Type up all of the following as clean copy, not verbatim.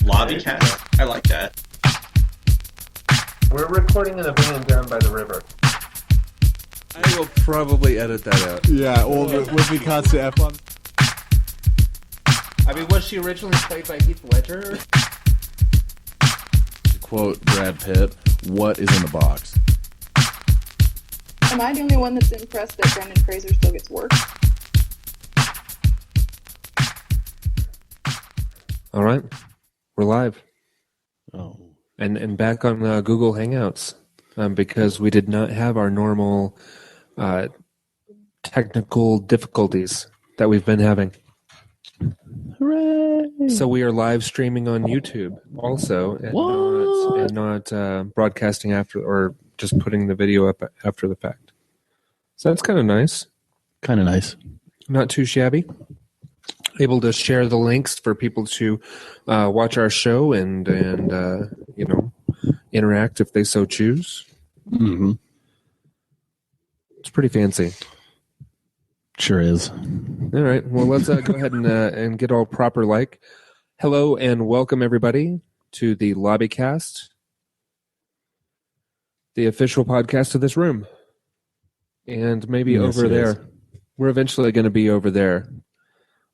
Lobbycast. I like that. We're recording in a van down by the river. I will probably edit that out. Yeah, or with me constant F on. I mean, was she originally played by Heath Ledger? To quote Brad Pitt, what is in the box? Am I the only one that's impressed that Brendan Fraser still gets work? All right, we're live. Oh. And back on Google Hangouts because we did not have our normal technical difficulties that we've been having. Hooray! So we are live streaming on YouTube also, and not broadcasting after or just putting the video up after the fact. So that's kind of nice. Kind of nice. Not too shabby. Able to share the links for people to watch our show and interact if they so choose. Mm-hmm. It's pretty fancy. Sure is. All right. Well, let's go ahead and get all proper like. Hello and welcome everybody to the Lobbycast, the official podcast of this room, and maybe Yes, over it there. is. We're eventually going to be over there.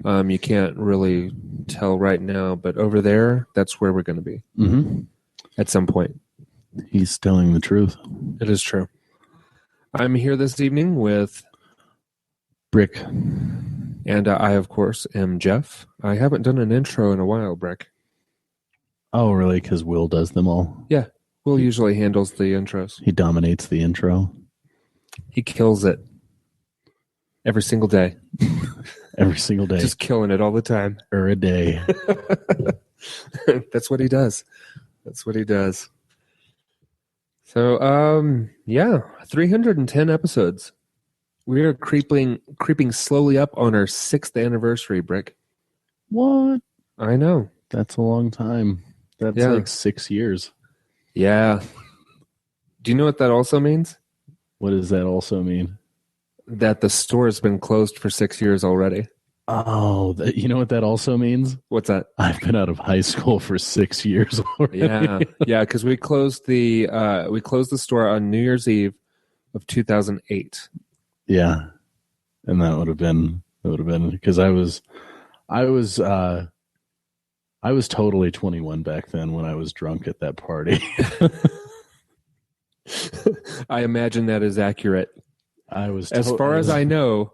You can't really tell right now, but over there, that's where we're going to be at some point. He's telling the truth. It is true. I'm here this evening with Brick. and I, of course, am Geoff. I haven't done an intro in a while, Brick. Oh, really? Because Will does them all? Yeah, Will usually handles the intros. He dominates the intro. He kills it every single day. Every single day. Just killing it all the time. Or a day. That's what he does. That's what he does. So, 310 episodes. We are creeping slowly up on our 6th anniversary, Brick. What? I know. That's a long time. That's like 6 years. Yeah. Do you know what that also means? What does that also mean? That the store has been closed for 6 years already. Oh, you know what that also means? What's that? I've been out of high school for 6 years already. Yeah, because we closed the store on New Year's Eve of 2008. Yeah, and that would have been because I was totally 21 back then when I was drunk at that party. I imagine that is accurate. As far as I know,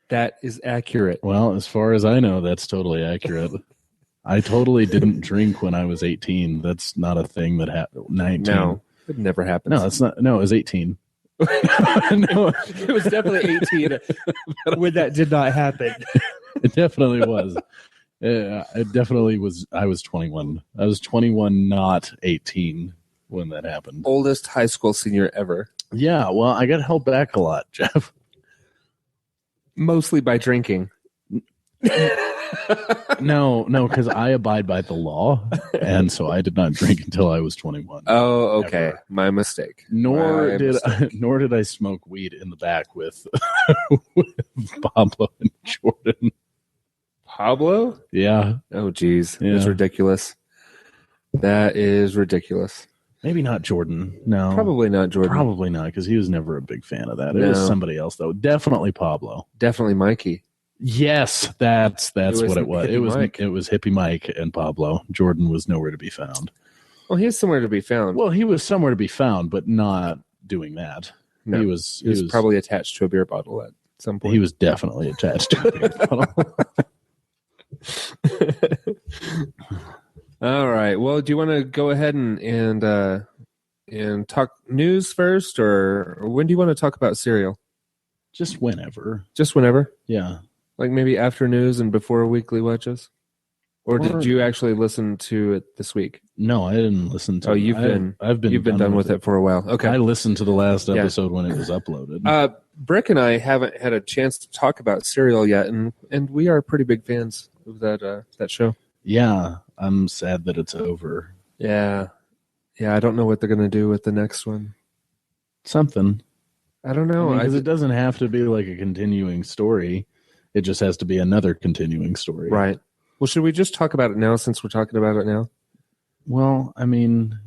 that is accurate. Well, as far as I know, that's totally accurate. I totally didn't drink when I was 18. That's not a thing that happened. 19. No, it never happened. No, it's not. No, it was 18. No, it was definitely 18 when that did not happen. It definitely was. It definitely was. I was 21. I was 21, not 18 when that happened. Oldest high school senior ever. Yeah, well, I got held back a lot, Geoff. Mostly by drinking. No, because I abide by the law, and so I did not drink until I was 21. Oh, okay. Ever. My mistake. Nor did I smoke weed in the back with Pablo and Jordan. Pablo? Yeah. Oh, geez. Yeah. That's ridiculous. That is ridiculous. Maybe not Jordan. No. Probably not Jordan. Probably not, because he was never a big fan of that. It No. was somebody else, though. Definitely Pablo. Definitely Mikey. Yes, that's what it was. Mike. It was Hippie Mike and Pablo. Jordan was nowhere to be found. Well, he is somewhere to be found. Well, he was somewhere to be found, but not doing that. No, he was probably attached to a beer bottle at some point. He was definitely attached to a beer bottle. All right. Well, do you want to go ahead and talk news first, or when do you want to talk about cereal? Just whenever. Just whenever? Yeah. Like maybe after news and before Weekly Whatchas? Or did you actually listen to it this week? No, I didn't listen to it. You've been done with it for a while. Okay. I listened to the last episode when it was uploaded. Brick and I haven't had a chance to talk about cereal yet, and we are pretty big fans of that show. Yeah, I'm sad that it's over. Yeah, I don't know what they're going to do with the next one. Something. I don't know. Because it doesn't have to be like a continuing story. It just has to be another continuing story. Right. Well, should we just talk about it now since we're talking about it now? Well, I mean,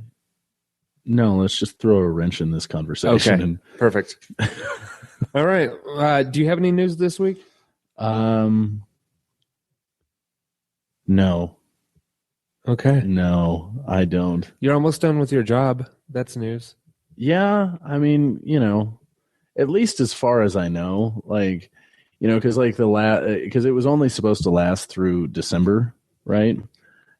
no, let's just throw a wrench in this conversation. Okay. And, Perfect. All right. Do you have any news this week? No. Okay. No, I don't. You're almost done with your job. That's news. Yeah, I mean, at least as far as I know, like, because like because it was only supposed to last through December, right?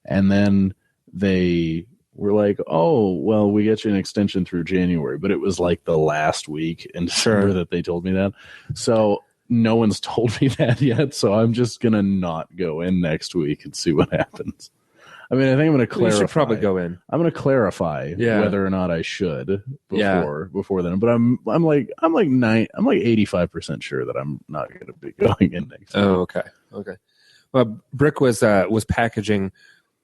And then they were like, oh, well, we get you an extension through January, but it was like the last week in December that they told me that. So no one's told me that yet. So I'm just going to not go in next week and see what happens. I mean, I think I'm going to clarify. You should probably go in. I'm going to clarify whether or not I should before then. But I'm like 85% sure that I'm not going to be going in next week. Oh, okay. Well, Brick was packaging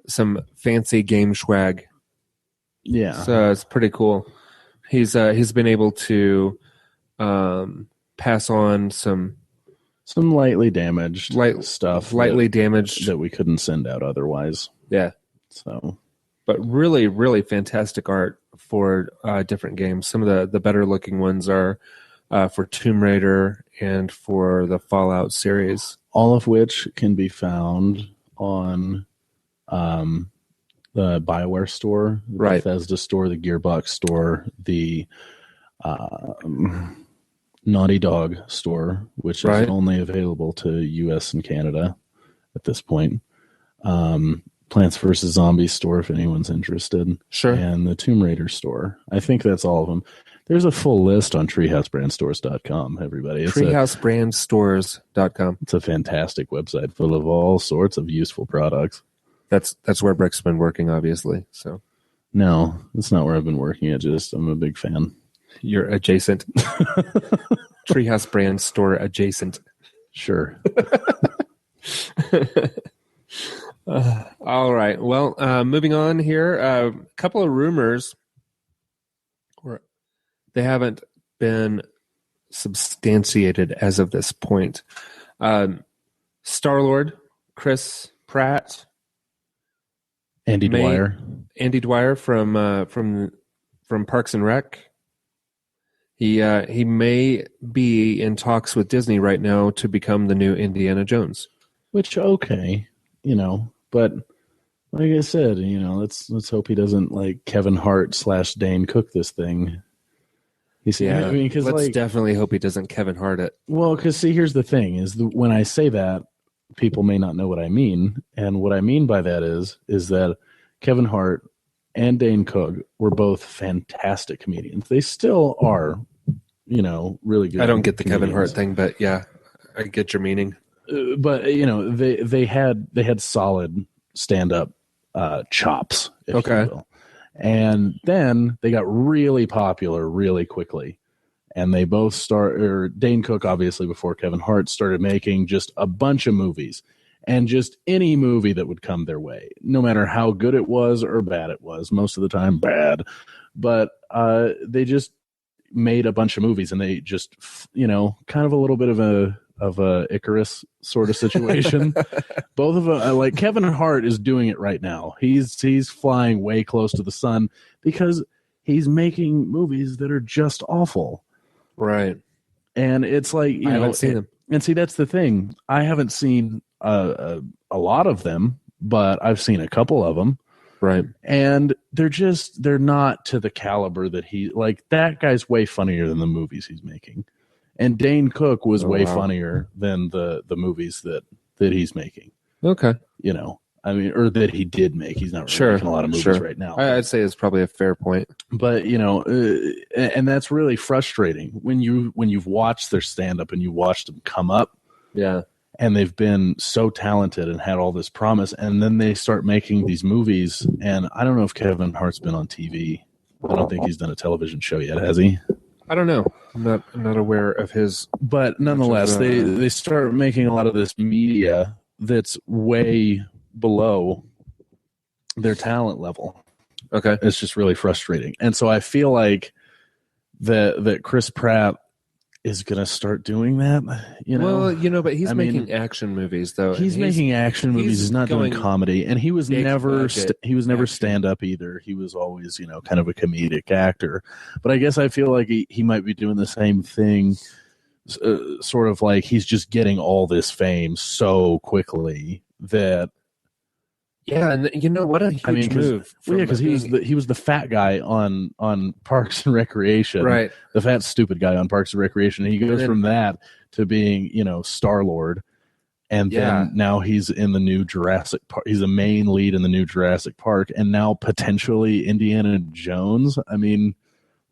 some fancy game swag. Yeah. So it's pretty cool. He's been able to pass on some lightly damaged stuff that we couldn't send out otherwise. Yeah. So, but really, really fantastic art for different games. Some of the better looking ones are for Tomb Raider and for the Fallout series. All of which can be found on the BioWare store, the Bethesda store, the Gearbox store, the Naughty Dog store, which is only available to US and Canada at this point. Plants vs. Zombies store, if anyone's interested. Sure. And the Tomb Raider store. I think that's all of them. There's a full list on treehousebrandstores.com, everybody. Treehousebrandstores.com. It's a fantastic website full of all sorts of useful products. That's where Brick's been working, obviously. So no, that's not where I've been working. I'm a big fan. You're adjacent. Treehouse brand store adjacent. Sure. All right. Well, moving on here. A couple of rumors. They haven't been substantiated as of this point. Star-Lord, Chris Pratt, Andy Dwyer from Parks and Rec. He may be in talks with Disney right now to become the new Indiana Jones. Which but like I said, let's hope he doesn't like Kevin Hart / Dane Cook this thing. You see, Yeah, I mean, because let's definitely hope he doesn't Kevin Hart it. Well, because see, here's the thing: when I say that, people may not know what I mean, and what I mean by that is that Kevin Hart and Dane Cook were both fantastic comedians. They still are, really good. I don't get the comedians. Kevin Hart thing, but yeah, I get your meaning. But they had solid stand-up chops, if you will. And then they got really popular really quickly. And they both Dane Cook, obviously, before Kevin Hart, started making just a bunch of movies. And just any movie that would come their way, no matter how good it was or bad it was, most of the time bad. But they just made a bunch of movies, and they just, kind of a little bit of a Icarus sort of situation. Both of them, like Kevin Hart is doing it right now. He's flying way close to the sun because he's making movies that are just awful. Right. And it's like, I haven't seen them. And see, that's the thing. I haven't seen a lot of them, but I've seen a couple of them. Right. And they're not to the caliber that that guy's way funnier than the movies he's making. And Dane Cook was way funnier than the movies that he's making. Okay. I mean, or that he did make. He's not really making a lot of movies right now. I'd say it's probably a fair point. But, and that's really frustrating when you've watched their stand-up and you watched them come up. Yeah. And they've been so talented and had all this promise. And then they start making these movies. And I don't know if Kevin Hart's been on TV. I don't think he's done a television show yet, has he? I don't know. I'm not aware of his. But nonetheless, they start making a lot of this media that's way below their talent level. Okay. It's just really frustrating. And so I feel like that Chris Pratt is going to start doing that. Well, but he's making action movies though. He's making action movies. He's not doing comedy, and he was never stand up either. He was always kind of a comedic actor. But I guess I feel like he might be doing the same thing. Sort of like he's just getting all this fame so quickly that. Yeah, and what a huge move. Because he was the fat guy on Parks and Recreation, right? The fat stupid guy on Parks and Recreation. And he goes from that to being Star-Lord, and then now he's in the new Jurassic Park. He's a main lead in the new Jurassic Park, and now potentially Indiana Jones. I mean,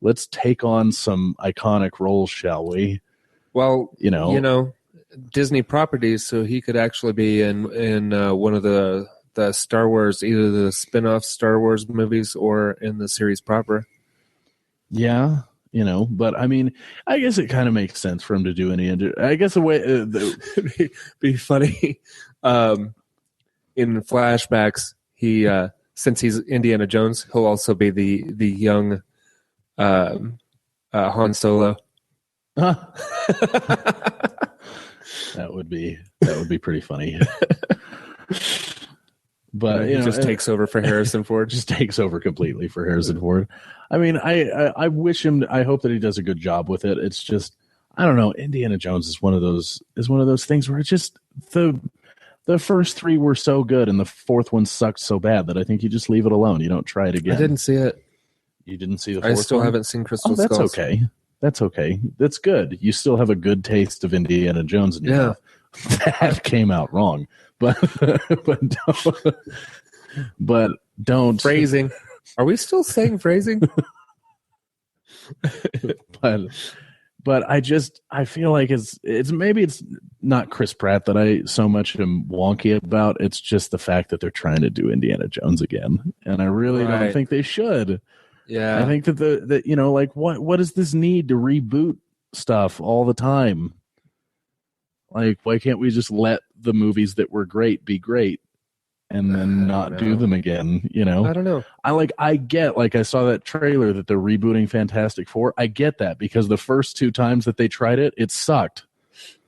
let's take on some iconic roles, shall we? Well, Disney properties, so he could actually be in one of the Star Wars, either the spin-off Star Wars movies or in the series proper. Yeah, but I mean, I guess it kind of makes sense for him to do any. I guess the way it'd be funny in flashbacks. He since he's Indiana Jones, he'll also be the young Han Solo. Huh. That would be pretty funny. But he just takes over for Harrison Ford. Just takes over completely for Harrison Ford. I mean, I wish him. I hope that he does a good job with it. It's just, I don't know. Indiana Jones is one of those things where it's just the first three were so good and the fourth one sucked so bad that I think you just leave it alone. You don't try it again. I didn't see it. You didn't see the fourth one? I still haven't seen Crystal Skulls. That's okay. That's okay. That's good. You still have a good taste of Indiana Jones in your mouth. That came out wrong. But don't phrasing. Are we still saying phrasing? but I feel like it's maybe it's not Chris Pratt that I so much am wonky about. It's just the fact that they're trying to do Indiana Jones again, and I really don't think they should. Yeah, I think that what is this need to reboot stuff all the time? Like, why can't we just let the movies that were great be great and then not do them again? I don't know. I get, I saw that trailer that they're rebooting Fantastic Four. I get that because the first two times that they tried it sucked.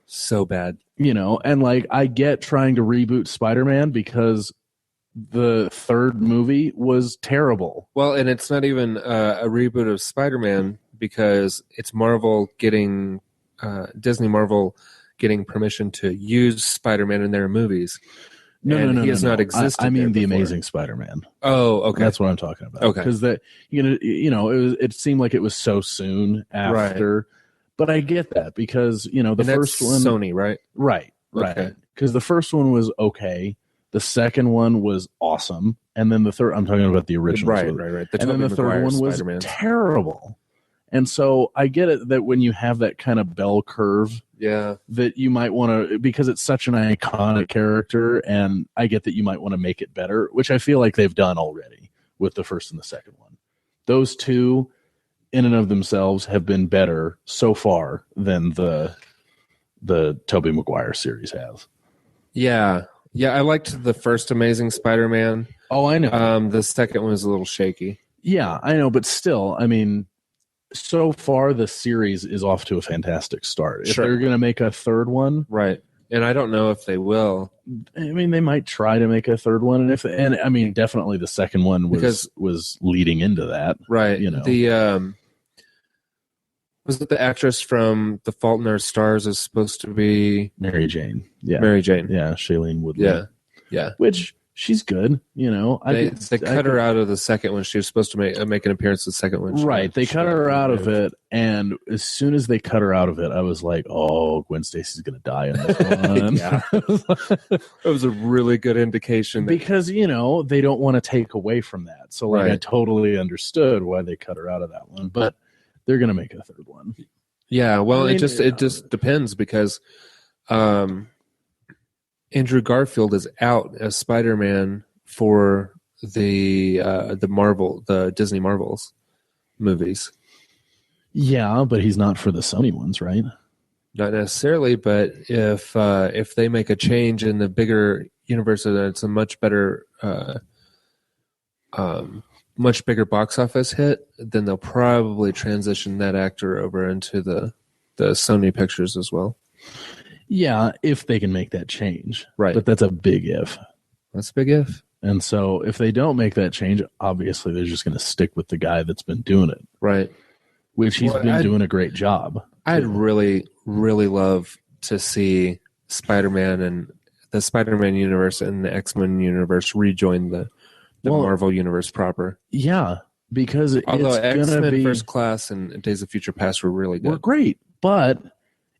So bad. And I get trying to reboot Spider-Man because the third movie was terrible. Well, and it's not even a reboot of Spider-Man because it's Marvel getting, Disney Marvel getting permission to use Spider-Man in their movies. No, he has not existed. I mean, the Amazing Spider-Man. Oh, okay. That's what I'm talking about. Okay, because it seemed like it was so soon after, right. But I get that because the first one, Sony, right? Right. Because the first one was okay, the second one was awesome, and then the third. I'm talking about the original, right. And then the third one was terrible. And so I get it that when you have that kind of bell curve, that you might want to, because it's such an iconic character, and I get that you might want to make it better, which I feel like they've done already with the first and the second one. Those two, in and of themselves, have been better so far than the Tobey Maguire series has. Yeah. I liked the first Amazing Spider-Man. Oh, I know. The second one was a little shaky. Yeah, I know, but still, I mean, so far the series is off to a fantastic start. If they're going to make a third one, right? And I don't know if they will. I mean, they might try to make a third one, and I mean, definitely the second one was leading into that, right? The was it the actress from The Fault in Our Stars is supposed to be Mary Jane? Yeah, Mary Jane. Yeah, Shailene Woodley. Yeah. Which she's good. They cut her out of the second one. She was supposed to make an appearance in the second one. Right. They cut her out of it, and as soon as they cut her out of it, I was like, "Oh, Gwen Stacy's going to die in this one." Yeah, that was a really good indication because they don't want to take away from that. So I totally understood why they cut her out of that one, but they're going to make a third one. Yeah. Well, it just depends because Andrew Garfield is out as Spider-Man for the Disney Marvels movies. Yeah, but he's not for the Sony ones, right? Not necessarily, but if they make a change in the bigger universe, and it's a much bigger box office hit, then they'll probably transition that actor over into the the Sony pictures as well. Yeah, if they can make that change. Right. But that's a big if. That's a big if. And so if they don't make that change, obviously they're just going to stick with the guy that's been doing it. Right. Which he's been doing a great job. I'd really, really love to see Spider-Man and the Spider-Man universe and the X-Men universe rejoin the Marvel universe proper. Yeah, because although it's going to be First Class and Days of Future Past were really good. Were great, but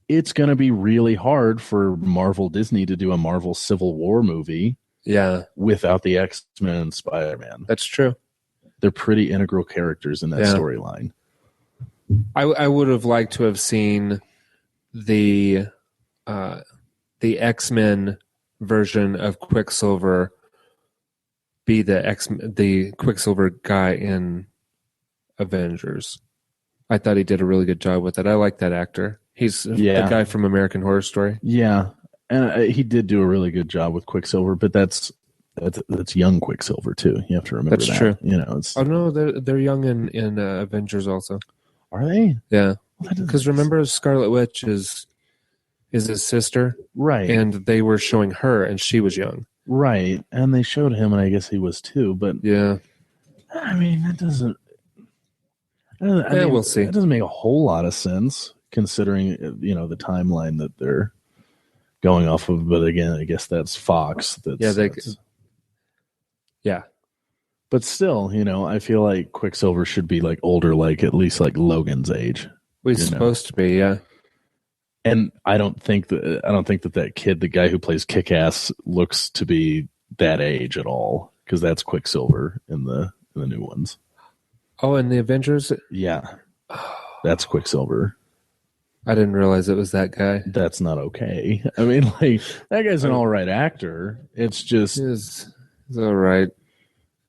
it's going to be really hard for Marvel Disney to do a Marvel Civil War movie. Yeah, without the X-Men and Spider-Man. That's true. They're pretty integral characters in that storyline. I would have liked to have seen the X-Men version of Quicksilver be the Quicksilver guy in Avengers. I thought he did a really good job with it. I like that actor. He's the guy from American Horror Story. Yeah, and he did do a really good job with Quicksilver, but that's young Quicksilver too. You have to remember that's that. True. You know, it's no, they're young in Avengers also. Are they? Yeah, because remember Scarlet Witch is his sister, right? And they were showing her, and she was young, right? And they showed him, and I guess he was too. But yeah, I mean that doesn't. We'll see. It doesn't make a whole lot of sense considering the timeline that they're going off of. But again, I guess that's Fox. Yeah. But still, I feel like Quicksilver should be like older, like at least like Logan's age. He's supposed to be, yeah. And I don't think that kid, the guy who plays Kick-Ass, looks to be that age at all, because that's Quicksilver in the new ones. Oh, and the Avengers? Yeah. That's Quicksilver. I didn't realize it was that guy. That's not okay. I mean, like, that guy's an all right actor. It's just... He's all right.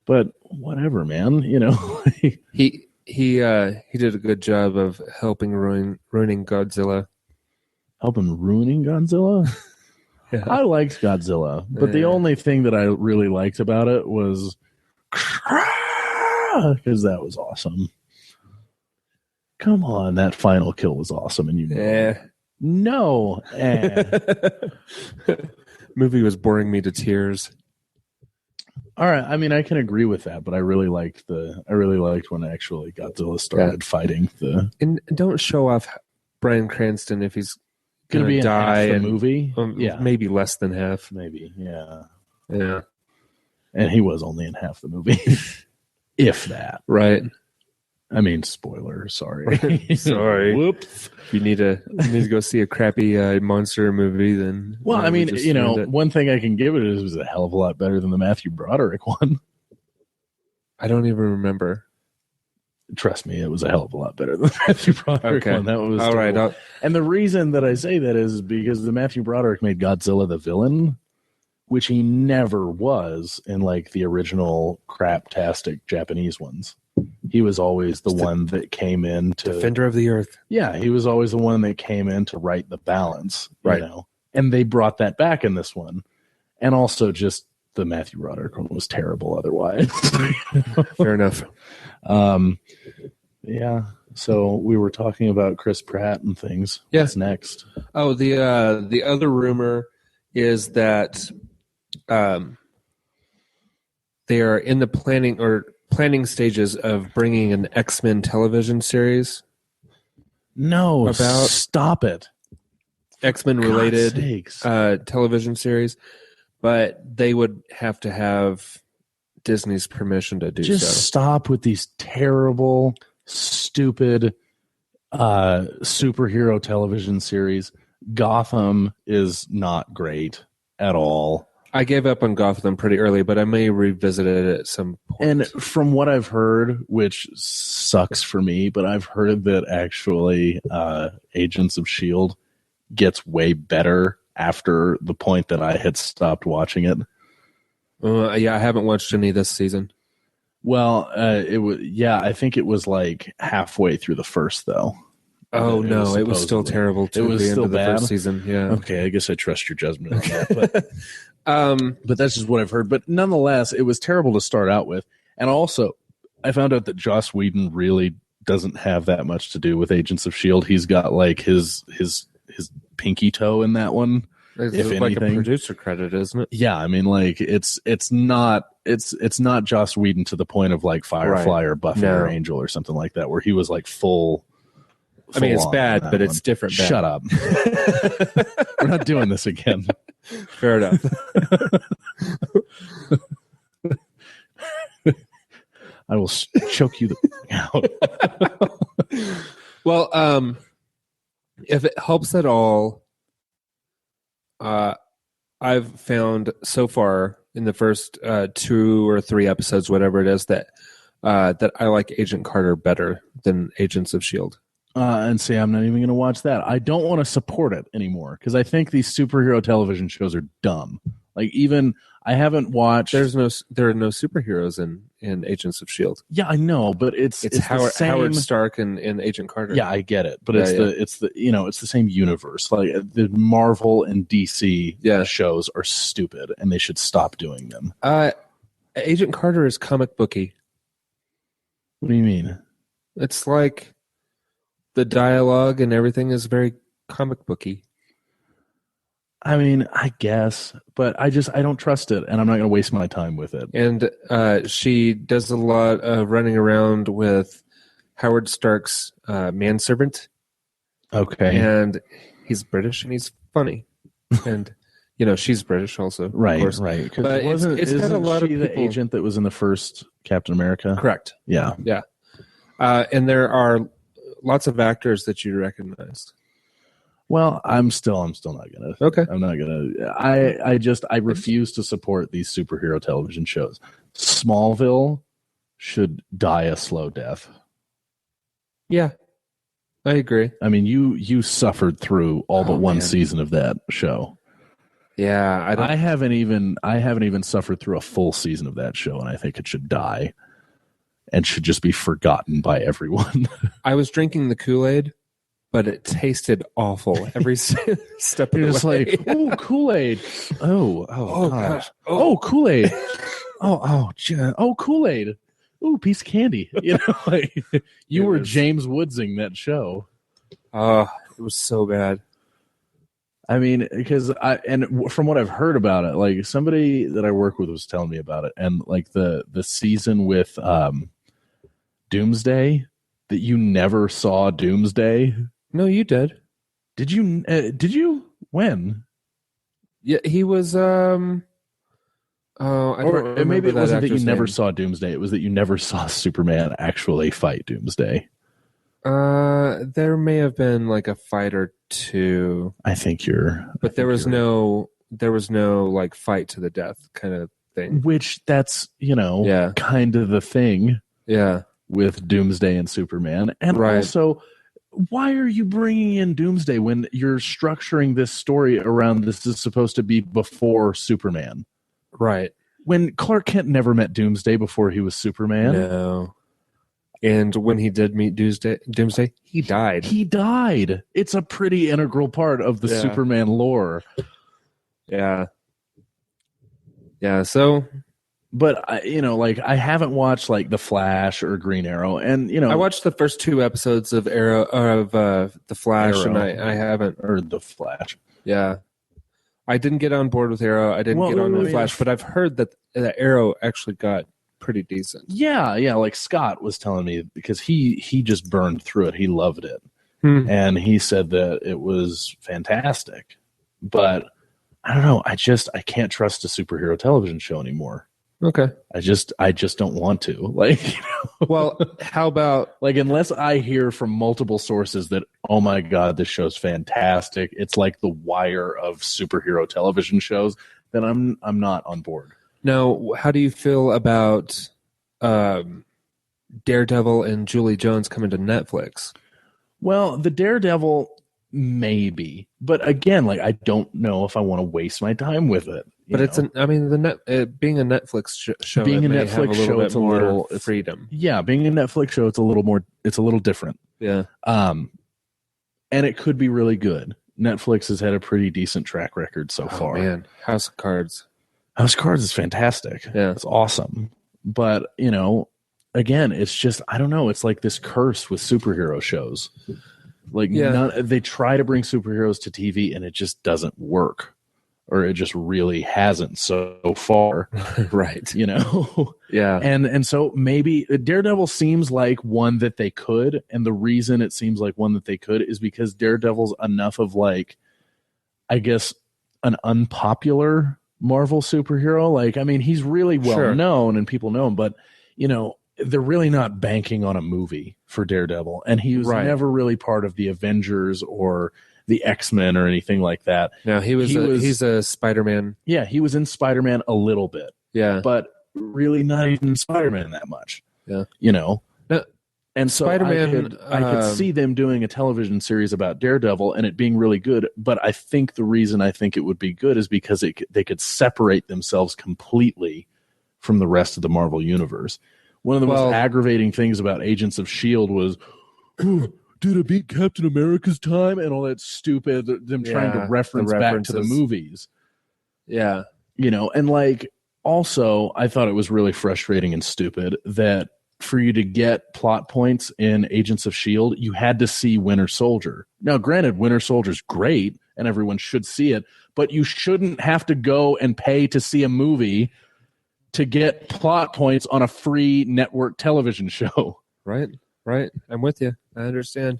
But whatever, man. He did a good job of helping ruining Godzilla. Helping ruining Godzilla? Yeah. I liked Godzilla, but the only thing that I really liked about it was... because that was awesome. Come on, that final kill was awesome, and no. Movie was boring me to tears. All right, I mean, I can agree with that, but I really liked when actually Godzilla started fighting the. And don't show off Bryan Cranston if he's gonna be die in half in the movie. Maybe less than half. Maybe, yeah. And he was only in half the movie, if that. Right. I mean, spoiler. Sorry. Whoops. If you need to go see a crappy monster movie, then. Well, I mean, one thing I can give it is it was a hell of a lot better than the Matthew Broderick one. I don't even remember. Trust me, it was a hell of a lot better than the Matthew Broderick one. That was all right. And the reason that I say that is because the Matthew Broderick made Godzilla the villain, which he never was in like the original craptastic Japanese ones. He was always the one that came in to Defender of the Earth. Yeah, he was always the one that came in to right the balance, right? And they brought that back in this one, and also just the Matthew Broderick one was terrible. Otherwise, fair enough. Yeah. So we were talking about Chris Pratt and things. Yeah. What's next? Oh, the other rumor is that they are in the planning stages of bringing an X-Men television series. No, stop it. X-Men related television series, but they would have to have Disney's permission to do so. Just stop with these terrible, stupid superhero television series. Gotham is not great at all. I gave up on Gotham pretty early, but I may revisit it at some point. And from what I've heard, which sucks for me, but I've heard that actually Agents of S.H.I.E.L.D. gets way better after the point that I had stopped watching it. I haven't watched any this season. Well, it was. Yeah, I think it was like halfway through the first, though. Oh no, it was still terrible. It was still bad. The first season. Yeah. Okay, I guess I trust your judgment on that. But that's just what I've heard. But nonetheless, it was terrible to start out with. And also, I found out that Joss Whedon really doesn't have that much to do with Agents of S.H.I.E.L.D. He's got like his pinky toe in that one. It's like a producer credit, isn't it? Yeah, I mean, like it's not Joss Whedon to the point of like Firefly or Buffy or Angel or something like that, where he was like full. I mean, it's bad, but it's different. Bad. Shut up. We're not doing this again. Fair enough. I will choke you out. Well, if it helps at all, I've found so far in the first 2 or 3 episodes, whatever it is, that I like Agent Carter better than Agents of S.H.I.E.L.D. And see, I'm not even going to watch that. I don't want to support it anymore because I think these superhero television shows are dumb. Like, even I haven't watched. There are no superheroes in Agents of S.H.I.E.L.D. Yeah, I know, but it's Howard Stark and Agent Carter. Yeah, I get it, but it's the same universe. Like the Marvel and DC shows are stupid, and they should stop doing them. Agent Carter is comic booky. What do you mean? It's like the dialogue and everything is very comic booky. I mean, I guess, but I don't trust it, and I'm not going to waste my time with it. And she does a lot of running around with Howard Stark's manservant. Okay. And he's British, and he's funny. And, she's British also. Right, of course. right. But it's got a lot of people. The agent that was in the first Captain America? Correct. Yeah. Yeah. And there are lots of actors that you recognize. Well, I'm still not gonna. Okay. I'm not gonna. I refuse to support these superhero television shows. Smallville should die a slow death. Yeah, I agree. I mean, you suffered through all but one season of that show. Yeah, I haven't even suffered through a full season of that show, and I think it should die and should just be forgotten by everyone. I was drinking the Kool-Aid, but it tasted awful every step of the way. You're just like, oh, Kool-Aid. Oh, gosh. Oh, Kool-Aid. Oh, Kool-Aid. Ooh, piece of candy. Like you were James Woodsing that show. It was so bad. I mean, because from what I've heard about it, like somebody that I work with was telling me about it, and like the season with Doomsday, that you never saw Doomsday. No, you did. Did you? Did you? When? Yeah, he was. Maybe it wasn't that you never saw Doomsday. It was that you never saw Superman actually fight Doomsday. There may have been like a fight or two. But there was no like fight to the death kind of thing. Which that's kind of the thing. Yeah, with Doomsday and Superman, and also, why are you bringing in Doomsday when you're structuring this story around this is supposed to be before Superman? Right. When Clark Kent never met Doomsday before he was Superman. No. And when he did meet Doomsday, he died. He died. It's a pretty integral part of the Superman lore. Yeah. Yeah, so... But, I haven't watched, like, The Flash or Green Arrow, and, I watched the first 2 episodes of The Flash, and I haven't... Or The Flash. Yeah. I didn't get on board with Arrow. I didn't get on with Flash, but I've heard that Arrow actually got pretty decent. Yeah, like Scott was telling me, because he just burned through it. He loved it. And he said that it was fantastic. But, I don't know. I can't trust a superhero television show anymore. Okay. I just don't want to. Like, well, how about like, unless I hear from multiple sources that, oh my God, this show's fantastic, it's like the Wire of superhero television shows, then I'm not on board. Now, how do you feel about Daredevil and Julie Jones coming to Netflix? Well, the Daredevil, maybe, but again, like, I don't know if I want to waste my time with it. But it's being a Netflix show. Being a Netflix show, it's a little freedom. Yeah, being a Netflix show, it's a little different. Yeah. And it could be really good. Netflix has had a pretty decent track record so far. Man, House of Cards. House of Cards is fantastic. Yeah, it's awesome. But again, it's just, I don't know. It's like this curse with superhero shows. Like they try to bring superheroes to TV and it just doesn't work. Or it just really hasn't so far. Right. You know? Yeah. And so maybe Daredevil seems like one that they could. And the reason it seems like one that they could is because Daredevil's enough of like, I guess, an unpopular Marvel superhero. Like, I mean, he's really well known and people know him, but, you know, they're really not banking on a movie for Daredevil. And he was never really part of the Avengers or the X-Men or anything like that. No, he's a Spider-Man. Yeah, he was in Spider-Man a little bit. Yeah. But really not even Spider-Man that much. Yeah. You know? No, and so Spider-Man, I could see them doing a television series about Daredevil and it being really good, but I think the reason I think it would be good is because they could separate themselves completely from the rest of the Marvel Universe. One of the most aggravating things about Agents of S.H.I.E.L.D. was, did it beat Captain America's time? And all that stupid, them trying to reference back to the movies. Yeah. You know, and like, also, I thought it was really frustrating and stupid that for you to get plot points in Agents of S.H.I.E.L.D., you had to see Winter Soldier. Now, granted, Winter Soldier's great and everyone should see it, but you shouldn't have to go and pay to see a movie to get plot points on a free network television show. Right. I'm with you. I understand.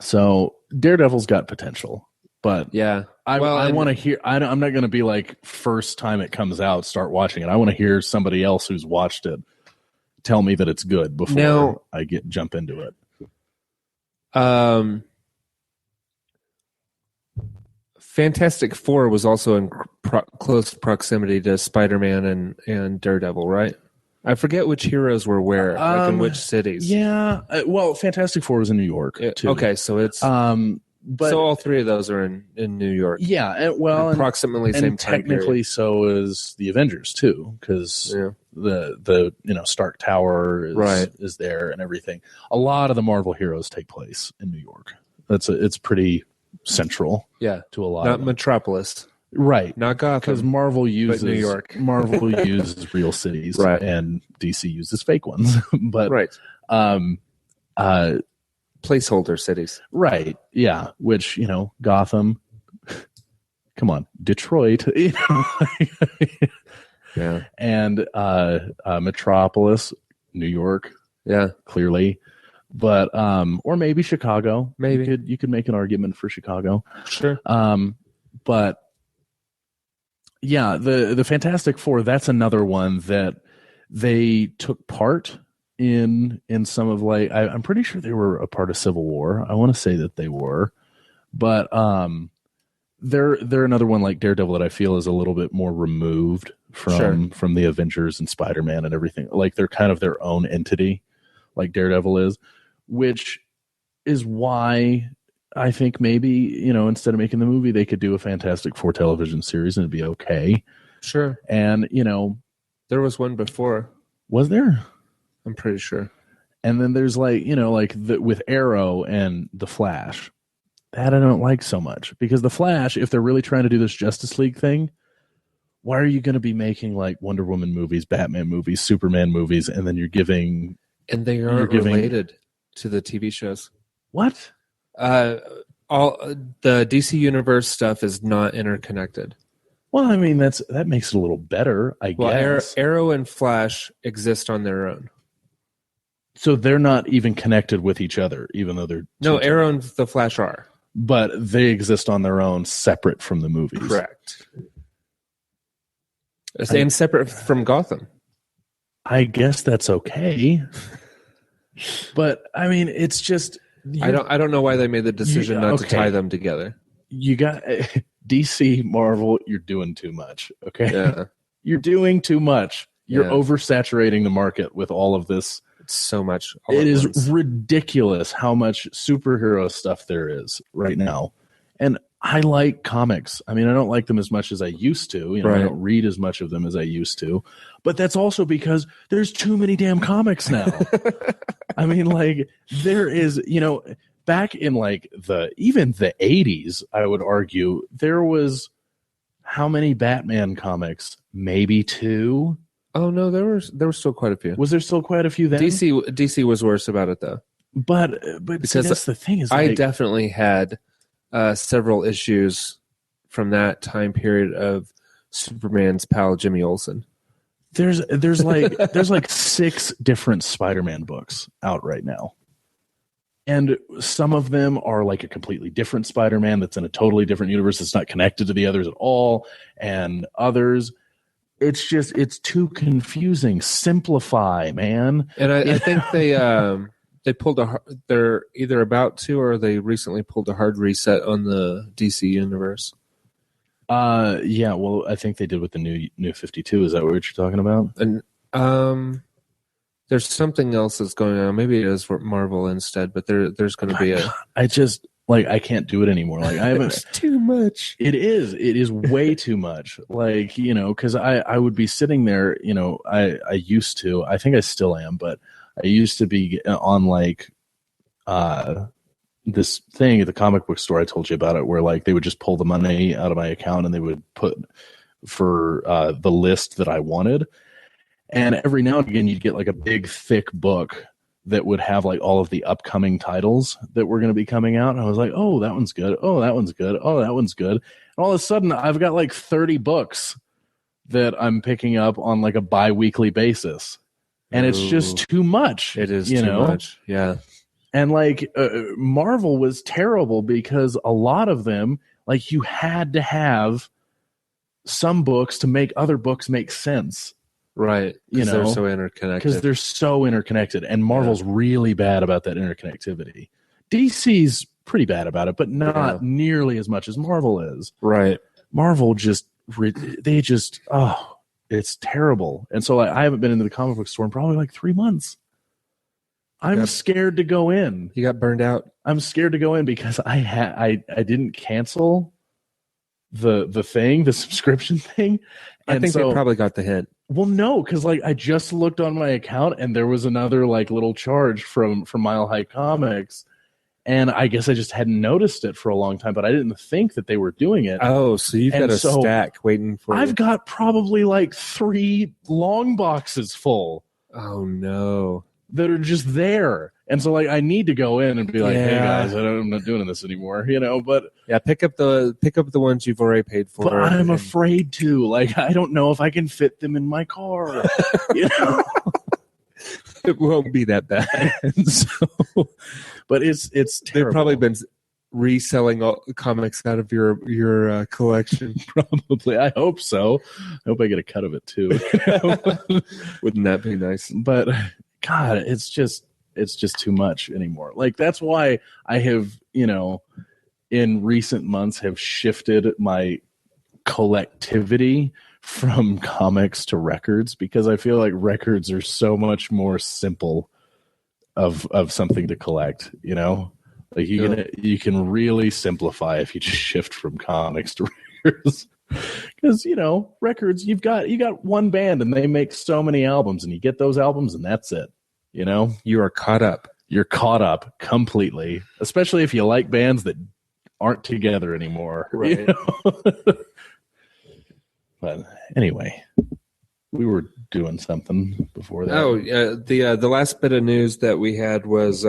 So Daredevil's got potential, but yeah, I want to hear. I'm not going to be like first time it comes out, start watching it. I want to hear somebody else who's watched it tell me that it's good before I jump into it. Fantastic Four was also in close proximity to Spider-Man and Daredevil, right? I forget which heroes were where, like in which cities. Yeah, well, Fantastic Four was in New York too. Okay, so it's but so all three of those are in New York. Yeah, and approximately same and time technically period. So is the Avengers too, because the Stark Tower is there and everything. A lot of the Marvel heroes take place in New York. It's pretty central. Yeah, to a lot. Not of them. Metropolis. Right, not Gotham, because Marvel uses New York. Marvel uses real cities, right, and DC uses fake ones. But placeholder cities, right? Yeah, which Gotham. Come on, Detroit, yeah, and Metropolis, New York, yeah, clearly, but or maybe Chicago. Maybe you could make an argument for Chicago, sure, but. Yeah, the Fantastic Four, that's another one that they took part in some of like I'm pretty sure they were a part of Civil War. I want to say that they were. But they're another one like Daredevil that I feel is a little bit more removed from the Avengers and Spider-Man and everything. Like they're kind of their own entity, like Daredevil is, which is why I think maybe, instead of making the movie, they could do a Fantastic Four television series and it'd be okay. Sure. And, there was one before. Was there? I'm pretty sure. And then there's with Arrow and The Flash. That I don't like so much. Because The Flash, if they're really trying to do this Justice League thing, why are you going to be making like Wonder Woman movies, Batman movies, Superman movies, and then you're giving... And they aren't related to the TV shows. What? All the DC Universe stuff is not interconnected. Well, I mean that makes it a little better, I guess. Arrow and Flash exist on their own, so they're not even connected with each other, even though they're Arrow and the Flash are, but they exist on their own, separate from the movies. Correct, and separate from Gotham. I guess that's okay, but I mean, it's just. I don't know why they made the decision not to tie them together. You got DC, Marvel, you're doing too much. Okay. Yeah. You're doing too much. You're oversaturating the market with all of this. It's so much. It is ridiculous how much superhero stuff there is right now. And I like comics. I mean, I don't like them as much as I used to. I don't read as much of them as I used to. But that's also because there's too many damn comics now. I mean, like, there is, back in like even the 80s, I would argue, there was how many Batman comics? Maybe 2. Oh no, there were still quite a few. Was there still quite a few then? DC was worse about it though. But Because see, that's the thing is, I like, definitely had several issues from that time period of Superman's pal Jimmy Olsen. there's like 6 different Spider-Man books out right now. And some of them are like a completely different Spider-Man that's in a totally different universe that's not connected to the others at all. And others, it's too confusing. Simplify, man. And I think they pulled they're either about to or they recently pulled a hard reset on the DC universe. Yeah, well, I think they did with the new 52. Is that what you're talking about? And there's something else that's going on. Maybe it is for Marvel instead, but there's going to be a. I just I can't do it anymore. Like I haven't. It's too much. It is way too much. Like, because I would be sitting there. I used to. I think I still am, but I used to be on like this thing at the comic book store. I told you about it, where like they would just pull the money out of my account and they would put for the list that I wanted. And every now and again, you'd get like a big, thick book that would have like all of the upcoming titles that were going to be coming out. And I was like, oh, that one's good. Oh, that one's good. Oh, that one's good. And all of a sudden, I've got like 30 books that I'm picking up on like a bi-weekly basis. And it's just too much. It is too much. Yeah. And like Marvel was terrible because a lot of them, like you had to have some books to make other books make sense. Right. Because they're so interconnected. Because they're so interconnected. And Marvel's really bad about that interconnectivity. DC's pretty bad about it, but not nearly as much as Marvel is. Right. Marvel it's terrible. And so I haven't been into the comic book store in probably like 3 months. I'm scared to go in. You got burned out? I'm scared to go in because I didn't cancel the subscription thing. And I think they probably got the hint. Well, no, because like I just looked on my account and there was another like little charge from Mile High Comics, and I guess I just hadn't noticed it for a long time, but I didn't think that they were doing it. Oh, so you've got a stack waiting for you. I've got probably like 3 long boxes full. Oh no. That are just there. And so like I need to go in and be like, hey guys, I'm not doing this anymore, but pick up the ones you've already paid for. But I'm afraid to. Like I don't know if I can fit them in my car. It won't be that bad. But it's terrible. They've probably been reselling all comics out of your collection. Probably. I hope so. I hope I get a cut of it too. Wouldn't that be nice? But God, it's just too much anymore. Like that's why I have, in recent months have shifted my collectivity from comics to records, because I feel like records are so much more simple of something to collect, like you can really simplify if you just shift from comics to records. Because records, you got one band and they make so many albums, and you get those albums and that's it. You are caught up. You're caught up completely, especially if you like bands that aren't together anymore. Right. But anyway, we were doing something before that. Oh, the last bit of news that we had was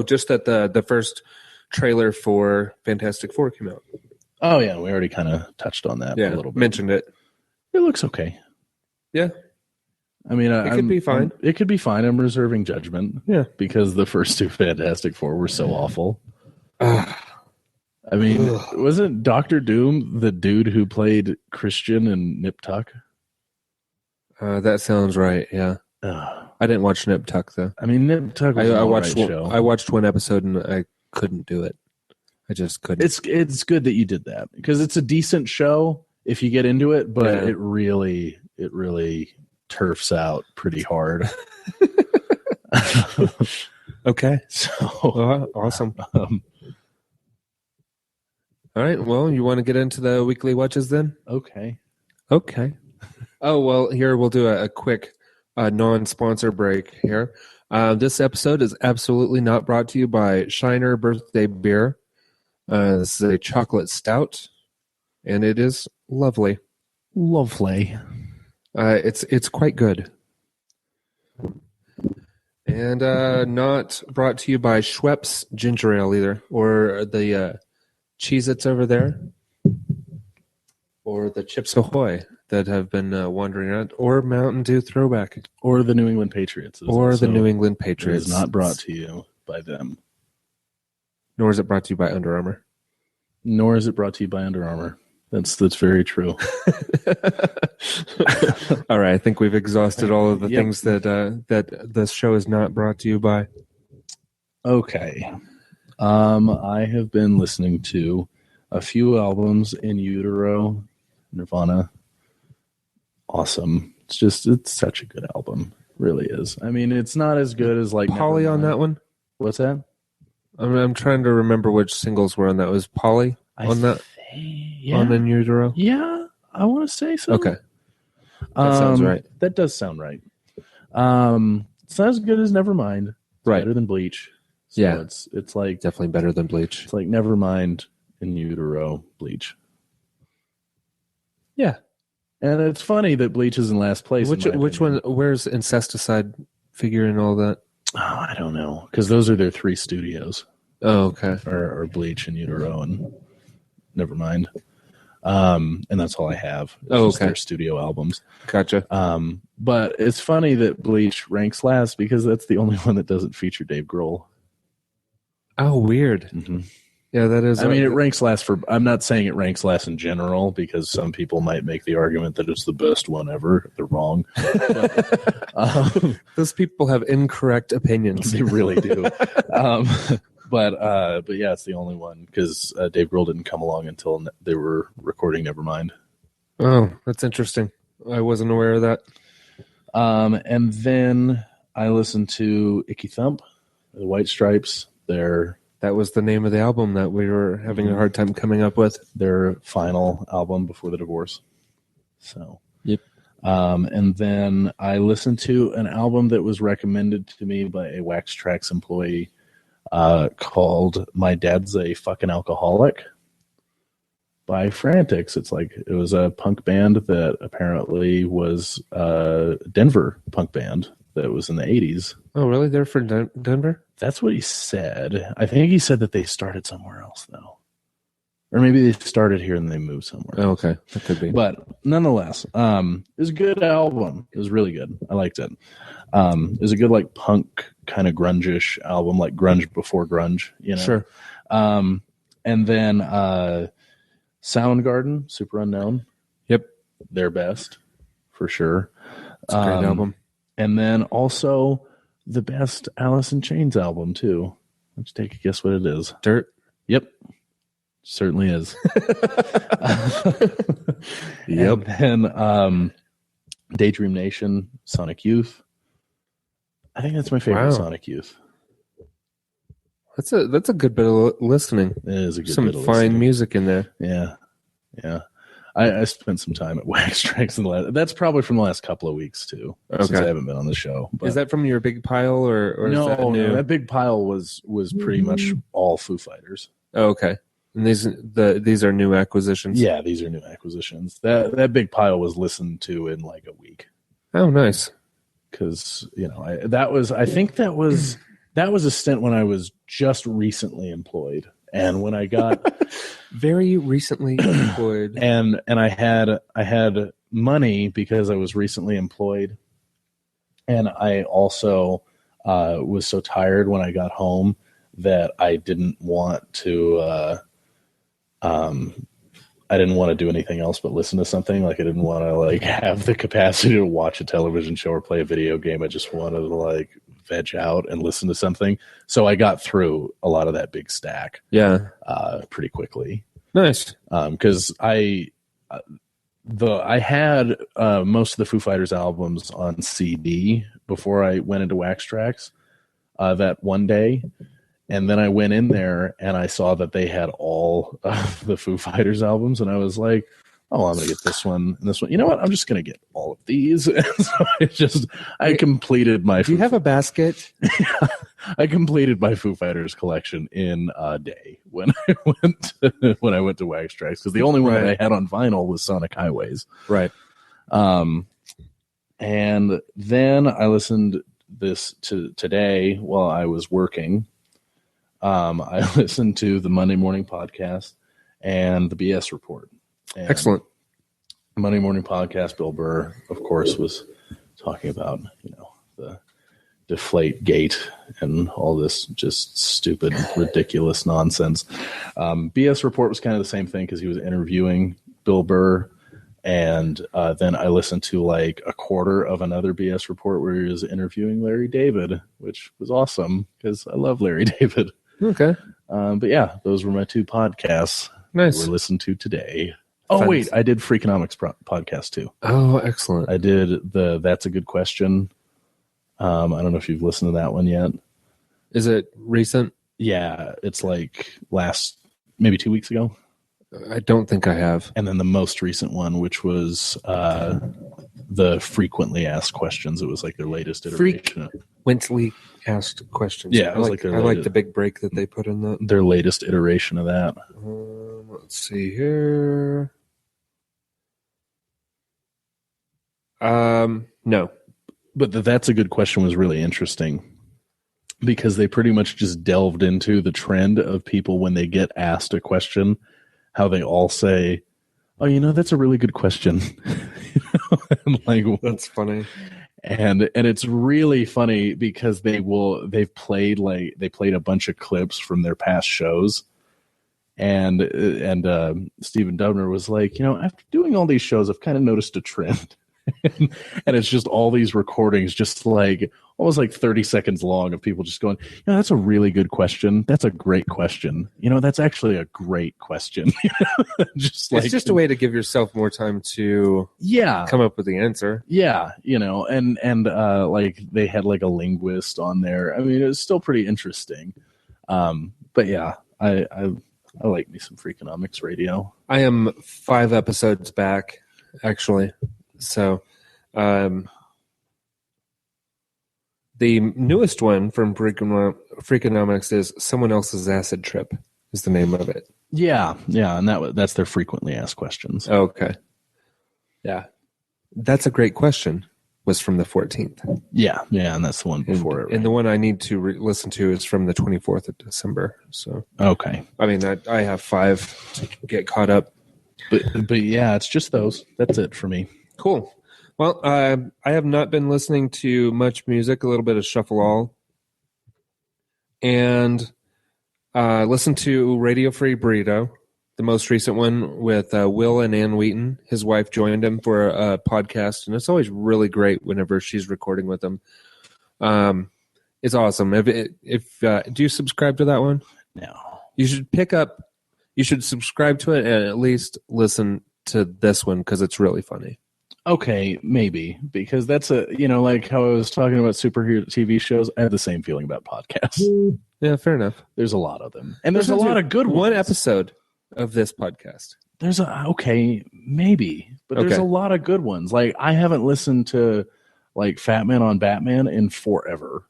just that the first trailer for Fantastic Four came out. Oh yeah, we already kind of touched on that a little bit. Mentioned it. It looks okay. Yeah. I mean, it could be fine. It could be fine. I'm reserving judgment. Yeah. Because the first 2 Fantastic Four were so awful. I mean, wasn't Dr. Doom the dude who played Christian in Nip Tuck? That sounds right, yeah. I didn't watch Nip Tuck, though. I mean, Nip Tuck was an alright show. I watched one episode and I couldn't do it. I just couldn't. It's good that you did that, because it's a decent show if you get into it, but it really turfs out pretty hard. Okay. So awesome. All right. Well, you want to get into the weekly watches then? Okay. Oh, well, here we'll do a quick non-sponsor break here. This episode is absolutely not brought to you by Shiner Birthday Beer. This is a chocolate stout, and it is lovely. Lovely. It's quite good. And not brought to you by Schweppes Ginger Ale either, or the Cheez-Its over there, or the Chips Ahoy that have been wandering around, or Mountain Dew Throwback. Or the New England Patriots. Or the New England It Patriots. is not brought to you by them. Nor is it brought to you by Under Armour. Nor is it brought to you by Under Armour. That's very true. All right, I think we've exhausted all of the things that this show is not brought to you by. Okay. I have been listening to a few albums in utero. Nirvana. Awesome. It's such a good album. It really is. I mean, it's not as good as like Polly on that one? What's that? I'm trying to remember which singles were on that. Was Polly on that? Yeah. On In Utero? Yeah, I want to say so. Okay. That sounds right. That does sound right. It's not as good as Nevermind. It's right. better than Bleach. So yeah. It's like definitely better than Bleach. It's like Nevermind, In Utero, Bleach. Yeah. And it's funny that Bleach is in last place. Which one? Where's Incesticide figure and all that? Oh, I don't know. Because those are their 3 studios. Oh, okay. Or Bleach and Utero and Nevermind. And that's all I have. It's their studio albums. Gotcha. But it's funny that Bleach ranks last because that's the only one that doesn't feature Dave Grohl. Oh, weird. Mm-hmm. Yeah, that is. I mean, it ranks last for. I'm not saying it ranks last in general because some people might make the argument that it's the best one ever. They're wrong. But, those people have incorrect opinions. They really do. But yeah, it's the only one because Dave Grohl didn't come along until they were recording Nevermind. Oh, that's interesting. I wasn't aware of that. And then I listened to Icky Thump, the White Stripes. That was the name of the album that we were having a hard time coming up with. Their final album before the divorce. So, yep. And then I listened to an album that was recommended to me by a Wax Trax employee called My Dad's a Fucking Alcoholic by Frantics. It was a punk band that apparently was a Denver punk band that was in the 80s. Oh, really? They're from Denver? That's what he said. I think he said that they started somewhere else, though. Or maybe they started here and they moved somewhere else. Oh, okay. That could be. But nonetheless, it was a good album. It was really good. I liked it. It was a good, like, punk kind of grunge-ish album, like grunge before grunge, you know? Sure. And then Soundgarden, Super Unknown. Yep. Their best, for sure. It's a great album. And then also the best Alice in Chains album, too. Let's take a guess what it is. Dirt? Yep. Certainly is. Yep. And then Daydream Nation, Sonic Youth. I think that's my favorite Sonic Youth. That's a good bit of listening. It is a good some bit of fine listening. music in there. Yeah. Yeah. I spent some time at Wax Trax that's probably from the last couple of weeks too. Since I haven't been on the show. But. Is that from your big pile or no, is that new? No, that big pile was pretty much all Foo Fighters. Oh, okay. And these are new acquisitions. Yeah, these are new acquisitions. That big pile was listened to in like a week. Oh, nice. Because I think that was a stint when I was just recently employed. And when I got very recently employed, and I had money because I was recently employed, and I also was so tired when I got home that I didn't want to do anything else but listen to something. Like I didn't want to have the capacity to watch a television show or play a video game. I just wanted to veg out and listen to something. So I got through a lot of that big stack. Yeah. Pretty quickly. Nice. Because I had most of the Foo Fighters albums on CD before I went into Wax Trax that one day. And then I went in there and I saw that they had all of the Foo Fighters albums. And I was like, oh, I'm going to get this one and this one. You know what? I'm just going to get all of these. So I completed my. Do you have a basket? I completed my Foo Fighters collection in a day when I went to Wax Trax, because the only one that I had on vinyl was Sonic Highways. Right. And then I listened today while I was working. I listened to the Monday Morning Podcast and the BS Report. And excellent. Monday Morning Podcast, Bill Burr, of course, was talking about, the Deflate Gate and all this just stupid, ridiculous nonsense. BS Report was kind of the same thing, because he was interviewing Bill Burr. And then I listened to like a quarter of another BS Report where he was interviewing Larry David, which was awesome because I love Larry David. Okay. But yeah, those were my two podcasts. Nice. We're listening to today. Oh, wait, I did Freakonomics podcast too. Oh, excellent. I did That's a Good Question. I don't know if you've listened to that one yet. Is it recent? Yeah, it's like maybe 2 weeks ago. I don't think I have. And then the most recent one, which was the frequently asked questions. It was like their latest iteration. Frequently asked questions. Yeah, I like the big break that they put in that. Their latest iteration of that. Let's see here. No. But That's a Good Question was really interesting, because they pretty much just delved into the trend of people when they get asked a question, how they all say, oh, that's a really good question. That's funny. And it's really funny because they played a bunch of clips from their past shows. And Stephen Dubner was like, after doing all these shows, I've kind of noticed a trend. And it's just all these recordings, just like almost like 30 seconds long, of people just going, that's a really good question. That's a great question. That's actually a great question. It's just a way to give yourself more time to come up with the answer. Yeah. And like they had like a linguist on there. I mean, it was still pretty interesting. But yeah, I like me some Freakonomics radio. I am 5 episodes back, actually. So, the newest one from Freakonomics is Someone Else's Acid Trip is the name of it. Yeah, and that's their frequently asked questions. Okay. Yeah. That's a great question. Was from the 14th. Yeah, and that's the one before it. And the one I need to listen to is from the 24th of December. So okay. I mean, I have 5 to get caught up. But yeah, it's just those. That's it for me. Cool. Well, I have not been listening to much music, a little bit of Shuffle All. And listened to Radio Free Burrito, the most recent one with Will and Ann Wheaton. His wife joined him for a podcast, and it's always really great whenever she's recording with him. It's awesome. Do you subscribe to that one? No. You should subscribe to it and at least listen to this one because it's really funny. Okay, maybe, because that's like how I was talking about superhero TV shows. I have the same feeling about podcasts. Yeah, fair enough. There's a lot of them, and there's a lot of good ones. One episode of this podcast. There's maybe, but there's a lot of good ones. Like I haven't listened to like Fat Man on Batman in forever.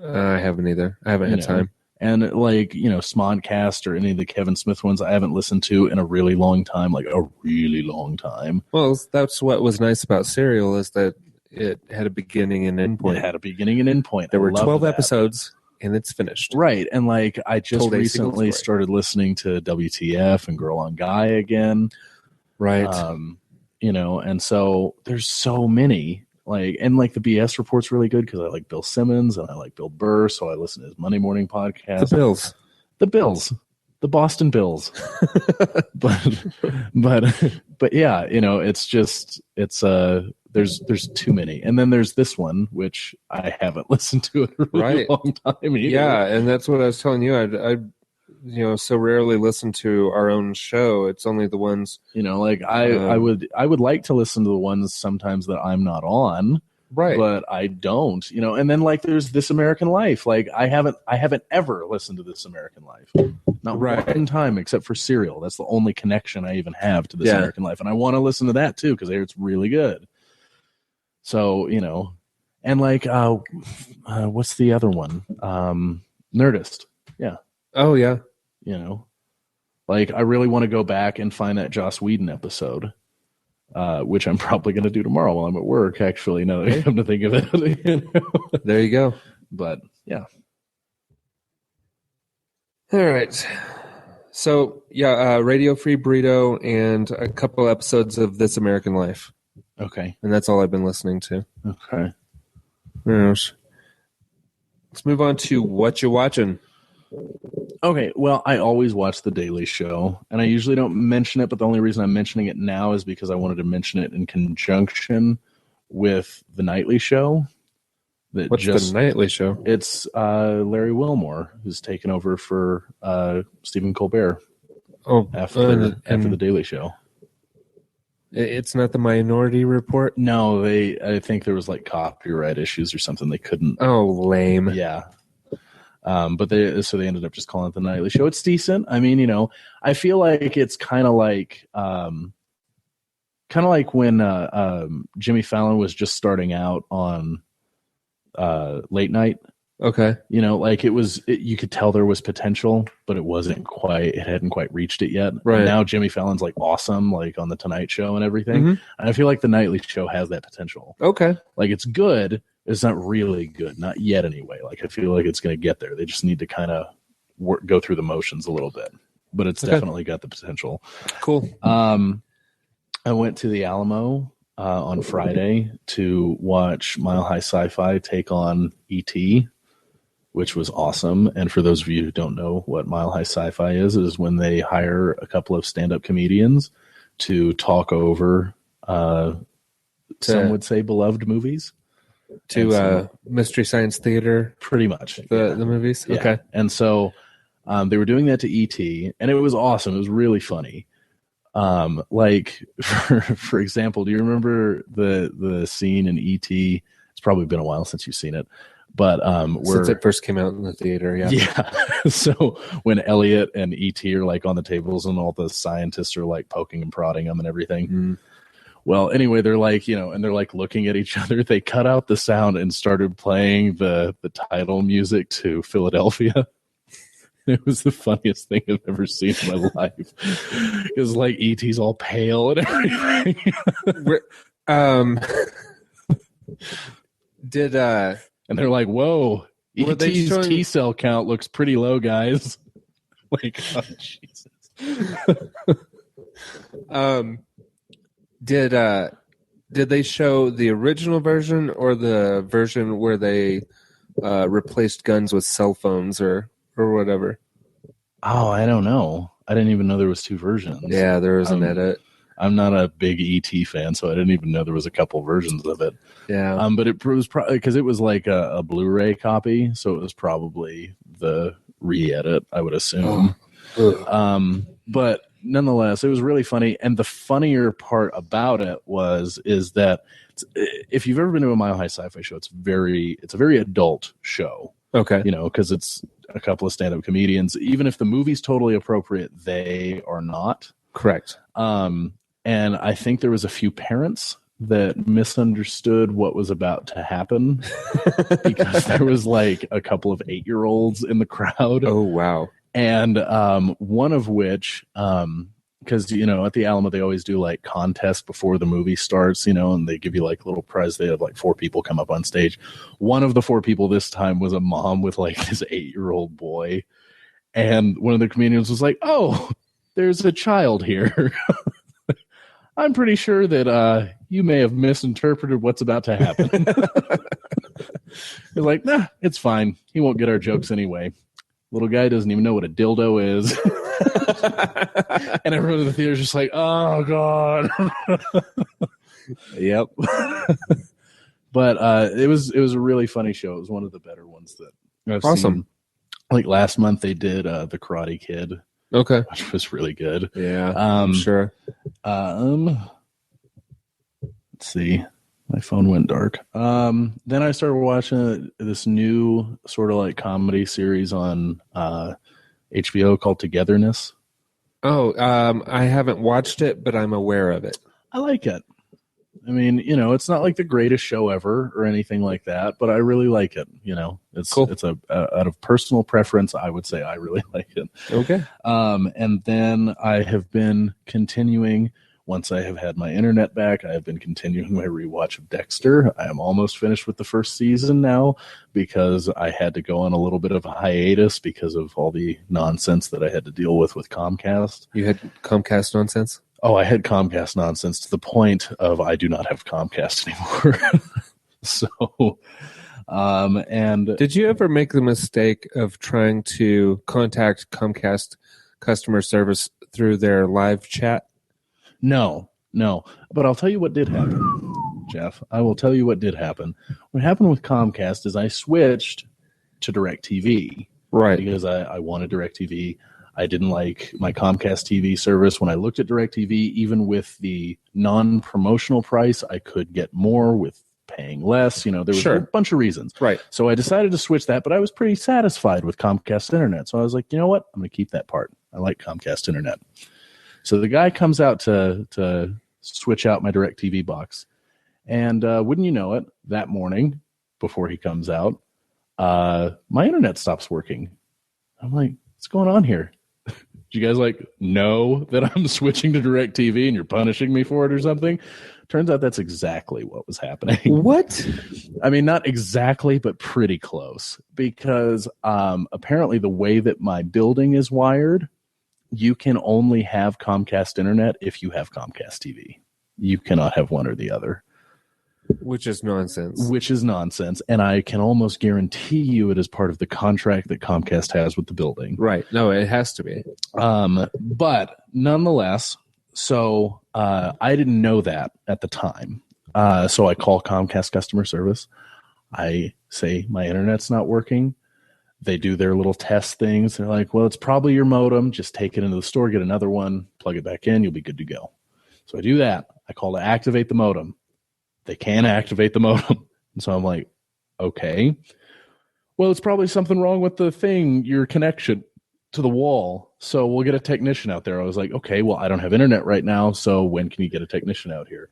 I haven't either. I haven't had time. And like, Smodcast or any of the Kevin Smith ones I haven't listened to in a really long time, like a really long time. Well, that's what was nice about Serial is that it had a beginning and end point. It had a beginning and end point. There were 12 episodes and it's finished. Right. And like I just recently started listening to WTF and Girl on Guy again. Right. And so there's so many. The BS Report's really good because I like Bill Simmons and I like Bill Burr, so I listen to his Monday morning podcast. The Bills, the Boston Bills. but yeah, there's too many, and then there's this one which I haven't listened to in a really long time either. Yeah, and that's what I was telling you. I so rarely listen to our own show. It's only the ones, I would like to listen to the ones sometimes that I'm not on, right? But I don't, and then like there's This American Life. Like I haven't ever listened to This American Life. Not Right. one time except for Serial. That's the only connection I even have to This Yeah. American Life. And I want to listen to that too because it's really good. So, and like, what's the other one? Nerdist. Yeah. Oh, yeah. Like I really want to go back and find that Joss Whedon episode, which I'm probably going to do tomorrow while I'm at work, actually, now that I come to think of it. There you go. But yeah. All right. So, yeah, Radio Free Burrito and a couple episodes of This American Life. Okay. And that's all I've been listening to. Okay. Yes. Let's move on to What You Watching. Okay, well, I always watch The Daily Show, and I usually don't mention it, but the only reason I'm mentioning it now is because I wanted to mention it in conjunction with The Nightly Show. What's The Nightly Show? It's Larry Wilmore, who's taken over for Stephen Colbert after The Daily Show. It's not the Minority Report? No, I think there was like copyright issues or something. They couldn't. Oh, lame. Yeah. But they ended up just calling it The Nightly Show. It's decent. I mean, I feel like it's kind of like when Jimmy Fallon was just starting out on late night. Okay. Like you could tell there was potential, but it hadn't quite reached it yet. Right. And now Jimmy Fallon's like awesome, like on the Tonight Show and everything. Mm-hmm. And I feel like The Nightly Show has that potential. Okay. Like it's good. It's not really good, not yet anyway. Like I feel like it's going to get there. They just need to kind of go through the motions a little bit, but it's definitely got the potential. Cool. I went to the Alamo on Friday to watch Mile High Sci-Fi take on E.T., which was awesome. And for those of you who don't know what Mile High Sci-Fi is when they hire a couple of stand-up comedians to talk over some would say beloved movies. To Mystery Science Theater, pretty much the movies. Yeah. Okay, and so they were doing that to E.T., and it was awesome. It was really funny. Like for example, do you remember the scene in E.T.? It's probably been a while since you've seen it, but since it first came out in the theater, yeah. So when Elliot and E.T. are like on the tables, and all the scientists are like poking and prodding them and everything. Mm. Well, anyway, they're like, and they're like looking at each other. They cut out the sound and started playing the title music to Philadelphia. It was the funniest thing I've ever seen in my life. Because like E.T.'s all pale and everything. And they're like, "Whoa, E.T.'s T-cell count looks pretty low, guys." Like, oh, Jesus. Did they show the original version or the version where they replaced guns with cell phones or whatever? Oh, I don't know. I didn't even know there was two versions. Yeah, there was an edit. I'm not a big E.T. fan, so I didn't even know there was a couple versions of it. Yeah. But it was probably because it was like a Blu-ray copy, so it was probably the re-edit, I would assume. But nonetheless, it was really funny, and the funnier part about it is that if you've ever been to a Mile High Sci-Fi show, it's a very adult show. Okay, because it's a couple of stand-up comedians. Even if the movie's totally appropriate, they are not. Correct. And I think there was a few parents that misunderstood what was about to happen because there was like a couple of 8-year-olds in the crowd. Oh, wow. And one of which, because, at the Alamo, they always do like contests before the movie starts, and they give you like a little prize. They have like 4 people come up on stage. One of the 4 people this time was a mom with like this 8-year-old boy. And one of the comedians was like, "Oh, there's a child here." I'm pretty sure that you may have misinterpreted what's about to happen. They're like, "Nah, it's fine. He won't get our jokes anyway. Little guy doesn't even know what a dildo is." And everyone in the theater is just like, "Oh, God." Yep. But it was a really funny show. It was one of the better ones that I've seen. Like last month they did The Karate Kid. Okay. Which was really good. Yeah, I'm sure. Let's see. My phone went dark. Then I started watching this new sort of like comedy series on HBO called Togetherness. Oh, I haven't watched it, but I'm aware of it. I like it. I mean, it's not like the greatest show ever or anything like that, but I really like it. It's cool. It's out of personal preference, I would say I really like it. Okay. And then I have been continuing. Once I have had my internet back, I have been continuing my rewatch of Dexter. I am almost finished with the first season now because I had to go on a little bit of a hiatus because of all the nonsense that I had to deal with Comcast. You had Comcast nonsense? Oh, I had Comcast nonsense to the point of I do not have Comcast anymore. So, and did you ever make the mistake of trying to contact Comcast customer service through their live chat? No. But I'll tell you what did happen, Geoff. I will tell you what did happen. What happened with Comcast is I switched to DirecTV. Right. Because I wanted DirecTV. I didn't like my Comcast TV service. When I looked at DirecTV, even with the non-promotional price, I could get more with paying less. There was a bunch of reasons. Right. So I decided to switch that, but I was pretty satisfied with Comcast Internet. So I was like, you know what? I'm going to keep that part. I like Comcast Internet. So the guy comes out to switch out my DirecTV box. And wouldn't you know it, that morning, before he comes out, my internet stops working. I'm like, what's going on here? Do you guys know that I'm switching to DirecTV and you're punishing me for it or something? Turns out that's exactly what was happening. What? I mean, not exactly, but pretty close. Because apparently the way that my building is wired, you can only have Comcast Internet if you have Comcast TV. You cannot have one or the other. Which is nonsense. And I can almost guarantee you it is part of the contract that Comcast has with the building. Right. No, it has to be. But nonetheless, so I didn't know that at the time. So I call Comcast customer service. I say, my internet's not working. They do their little test things. They're like, well, it's probably your modem. Just take it into the store, get another one, plug it back in. You'll be good to go. So I do that. I call to activate the modem. They can't activate the modem. And so I'm like, okay. Well, it's probably something wrong with the thing, your connection to the wall. So we'll get a technician out there. I was like, okay, well, I don't have internet right now. So when can you get a technician out here?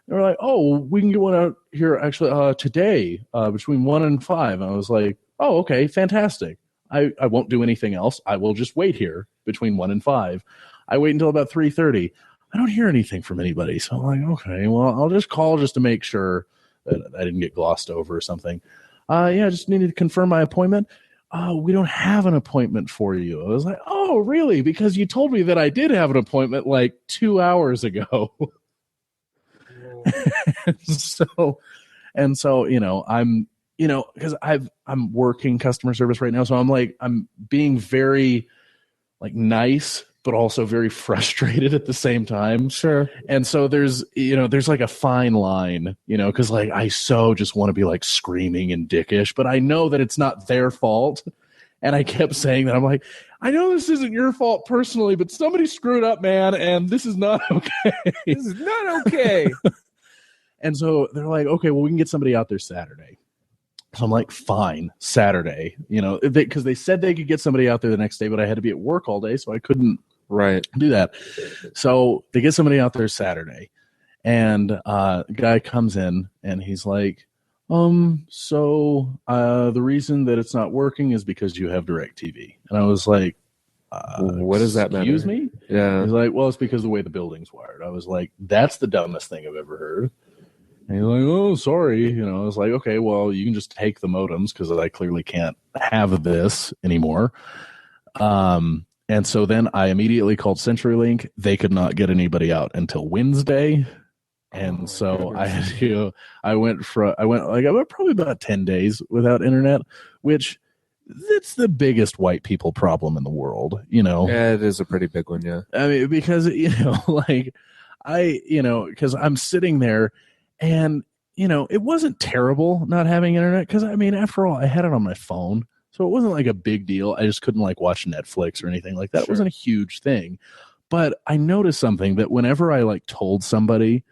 They were like, oh, we can get one out here actually today between 1 and 5. And I was like, oh, okay, fantastic. I won't do anything else. I will just wait here between 1 and 5. I wait until about 3:30. I don't hear anything from anybody. So I'm like, okay, well, I'll just call just to make sure that I didn't get glossed over or something. Yeah, I just needed to confirm my appointment. We don't have an appointment for you. I was like, oh, really? Because you told me that I did have an appointment 2 hours ago. and so, I'm, because I'm working customer service right now. So I'm being very nice, but also very frustrated at the same time. Sure. And so there's a fine line, because I so just want to be screaming and dickish, but I know that it's not their fault. And I kept saying that. I'm like, I know this isn't your fault personally, but somebody screwed up, man, and this is not okay. This is not okay. And so they're like, okay, well, we can get somebody out there Saturday. So I'm like, fine, Saturday, because they said they could get somebody out there the next day, but I had to be at work all day, so I couldn't do that. So they get somebody out there Saturday, and the guy comes in, and he's like, so the reason that it's not working is because you have DirecTV. And I was like, what does that matter? Excuse me? Yeah. He's like, well, it's because of the way the building's wired. I was like, that's the dumbest thing I've ever heard. And he's like, oh, sorry. I was like, okay, well, you can just take the modems because I clearly can't have this anymore. And so then I immediately called CenturyLink. They could not get anybody out until Wednesday. And so I went probably about 10 days without internet, which that's the biggest white people problem in the world, Yeah, it is a pretty big one, yeah. I mean, because, because I'm sitting there and, it wasn't terrible not having internet because, after all, I had it on my phone. So it wasn't a big deal. I just couldn't watch Netflix or anything like that. Sure. It wasn't a huge thing. But I noticed something that whenever I told somebody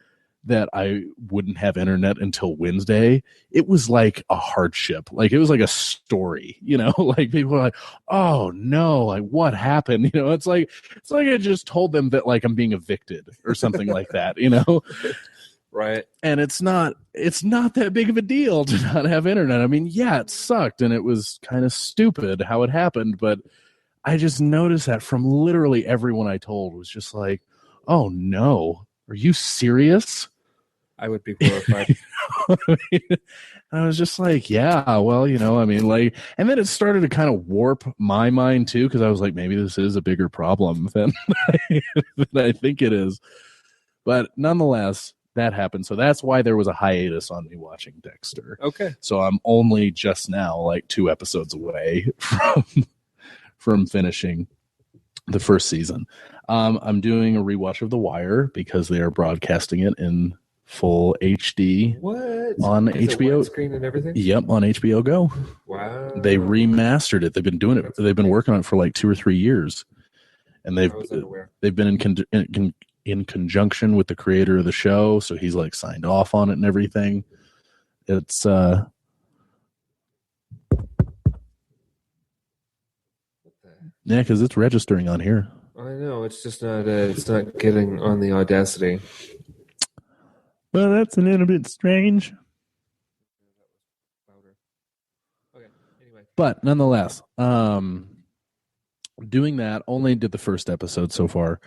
that I wouldn't have internet until Wednesday, it was like a hardship. Like it was like a story, like people were like, oh no, like what happened? It's like I just told them that like I'm being evicted or something like that, Right. And it's not that big of a deal to not have internet. I mean, yeah, it sucked and it was kind of stupid how it happened, but I just noticed that from literally everyone I told was just like, oh no, are you serious? I would be horrified. I was just like, yeah, well, I mean, like, and then it started to kind of warp my mind too, because I was like, maybe this is a bigger problem than I think it is. But nonetheless, that happened. So that's why there was a hiatus on me watching Dexter. Okay. So I'm only just now like 2 episodes away from finishing the first season. I'm doing a rewatch of The Wire because they are broadcasting it in full HD. What? On Is HBO it widescreen and everything? Yep, on HBO Go. Wow. They remastered it. They've been doing it. They've been working on it for like 2 or 3 years, and they've been in conjunction with the creator of the show, so he's like signed off on it and everything. It's yeah, because it's registering on here. I know, it's just not. It's not getting on the Audacity. Well, that's a little bit strange. Okay. Anyway, but nonetheless, doing that, only did the first episode so far,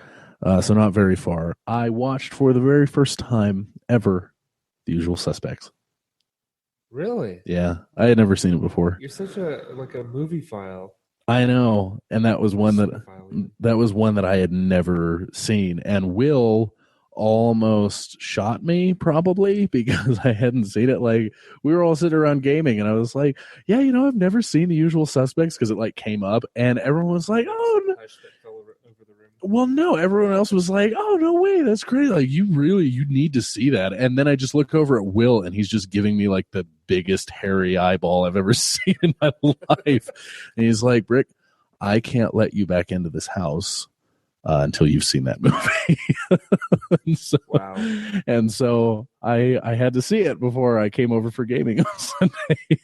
so not very far. I watched for the very first time ever The Usual Suspects. Really? Yeah, I had never seen it before. You're such a movie file. I know, and that was one that I had never seen, and Will almost shot me probably because I hadn't seen it. Like, we were all sitting around gaming and I was like, yeah, I've never seen The Usual Suspects, because it like came up and everyone was like, oh no. Well, no, everyone else was like, oh no way, that's crazy, like you need to see that. And then I just look over at Will and he's just giving me like the biggest hairy eyeball I've ever seen in my life, and he's like, Brick, I can't let you back into this house until you've seen that movie. Wow. And so I had to see it before I came over for gaming on Sunday.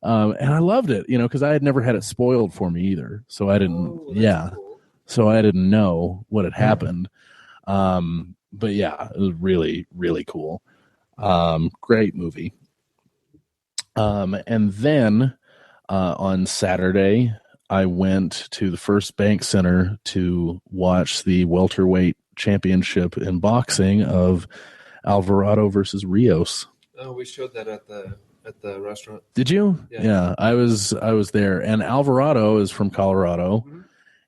And I loved it, because I had never had it spoiled for me either. So I didn't, cool. So I didn't know what had happened. But yeah, it was really, really cool. Great movie. And then on Saturday, I went to the First Bank Center to watch the welterweight championship in boxing of Alvarado versus Rios. Oh, we showed that at the restaurant. Did you? Yeah, I was there, and Alvarado is from Colorado, mm-hmm.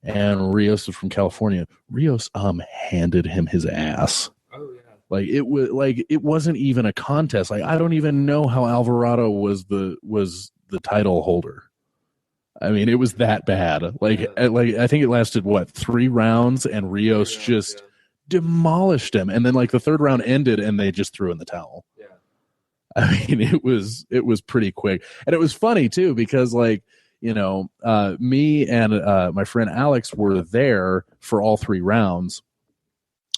and Rios is from California. Rios handed him his ass. Oh yeah. Like it wasn't even a contest. Like, I don't even know how Alvarado was the title holder. I mean, it was that bad. Like I think it lasted 3 rounds, and Rios just demolished him. And then like the 3rd round ended, and they just threw in the towel. Yeah. I mean, it was pretty quick, and it was funny too because like me and my friend Alex were there for all 3 rounds,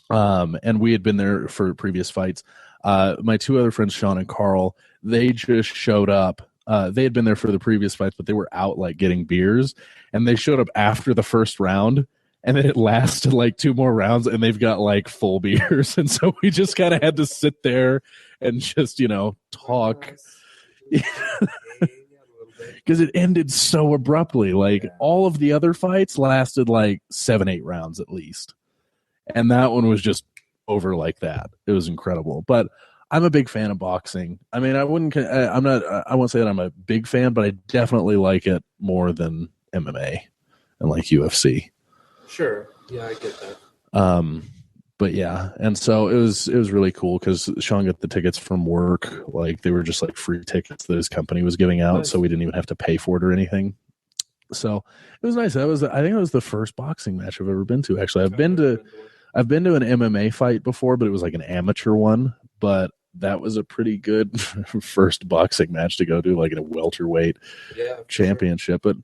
and we had been there for previous fights. My 2 other friends, Sean and Carl, they just showed up. They had been there for the previous fights, but they were out like getting beers, and they showed up after the 1st round, and then it lasted like 2 more rounds, and they've got like full beers. And so we just kind of had to sit there and just, talk. Because it ended so abruptly. Like all of the other fights lasted like 7-8 rounds at least. And that one was just over like that. It was incredible. But I'm a big fan of boxing. I mean, I won't say that I'm a big fan, but I definitely like it more than MMA and like UFC. Sure. Yeah, I get that. But yeah, and so it was really cool because Sean got the tickets from work. Like, they were just like free tickets that his company was giving out, nice. So we didn't even have to pay for it or anything. So it was nice. I think it was the first boxing match I've ever been to. Actually, I've been to an MMA fight before, but it was like an amateur one. But that was a pretty good first boxing match to go to, like in a welterweight championship. Sure. But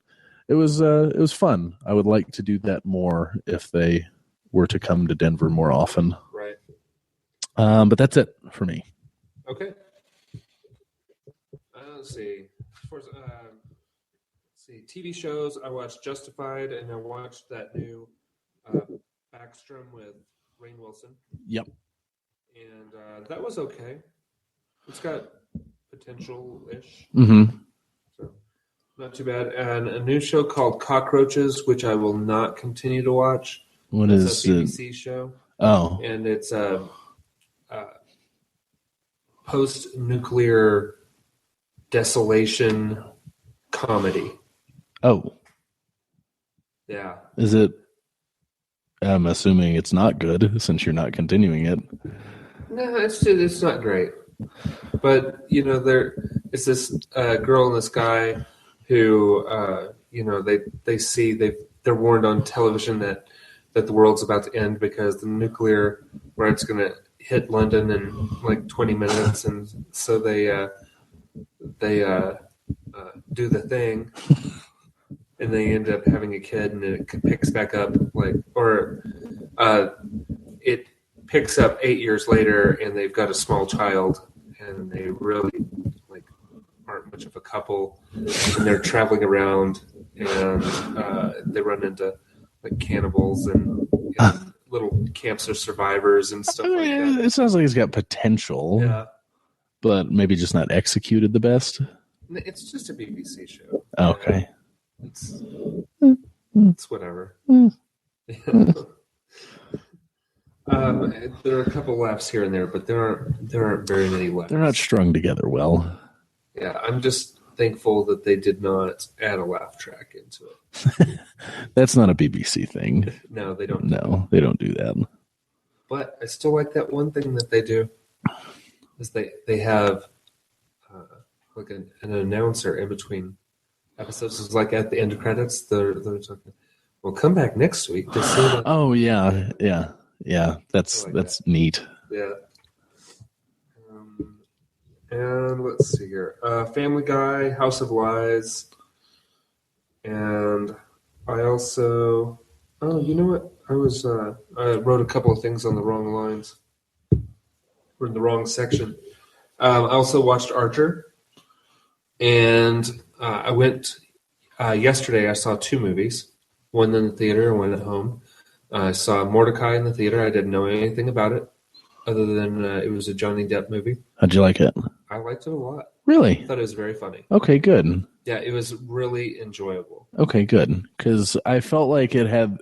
it was fun. I would like to do that more if they were to come to Denver more often. Right. But that's it for me. Okay. Let's see. Let's see. TV shows. I watched Justified, and I watched that new Backstrom with Rainn Wilson. Yep. And that was okay. It's got potential-ish. Mm-hmm. So not too bad. And a new show called Cockroaches, which I will not continue to watch. It's a BBC show. Oh. And it's a post-nuclear desolation comedy. Oh. Yeah. Is it? I'm assuming it's not good since you're not continuing it. No, it's not great. But there is this girl and this guy who they're warned on television that the world's about to end because the nuclear war's going to hit London in like 20 minutes, and so they do the thing, and they end up having a kid, and it picks back up it picks up 8 years later, and they've got a small child, and they really aren't much of a couple, and they're traveling around, and they run into cannibals and little camps of survivors and stuff like that. It sounds like it's got potential, Yeah, but maybe just not executed the best. it's just a BBC show. Okay. It's whatever. There are a couple laughs here and there, but there aren't very many laughs. They're not strung together well. Yeah, I'm just thankful that they did not add a laugh track into it. That's not a BBC thing. No, they don't. No, they don't do that. But I still like that one thing that they do is they have an announcer in between episodes. It's like at the end of credits, they're talking. Well, come back next week to see. Oh yeah. That's neat. Yeah. And let's see here. Family Guy, House of Lies, and I also. Oh, you know what? I wrote a couple of things on the wrong lines. We're in the wrong section. I also watched Archer, and I went yesterday. I saw 2 movies, one in the theater and one at home. I saw Mordecai in the theater. I didn't know anything about it, other than it was a Johnny Depp movie. How'd you like it? I liked it a lot. Really? I thought it was very funny. Okay, good. Yeah, it was really enjoyable. Okay, good. Because I felt like it had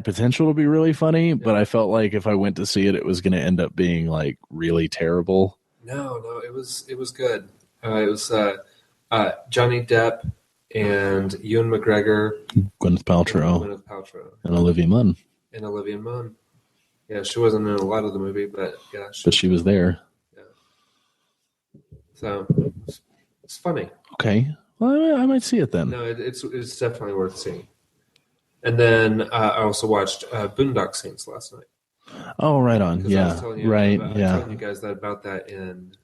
potential to be really funny, but I felt like if I went to see it, it was going to end up being really terrible. No, it was good. It was Johnny Depp and Ewan McGregor, Gwyneth Paltrow, and Olivia Munn. Yeah, she wasn't in a lot of the movie, but yeah, she was there. Yeah. So it's funny. Okay, well, I might see it then. No, it's definitely worth seeing. And then I also watched Boondock Saints last night. Oh, right on. Yeah, I was telling you guys about that in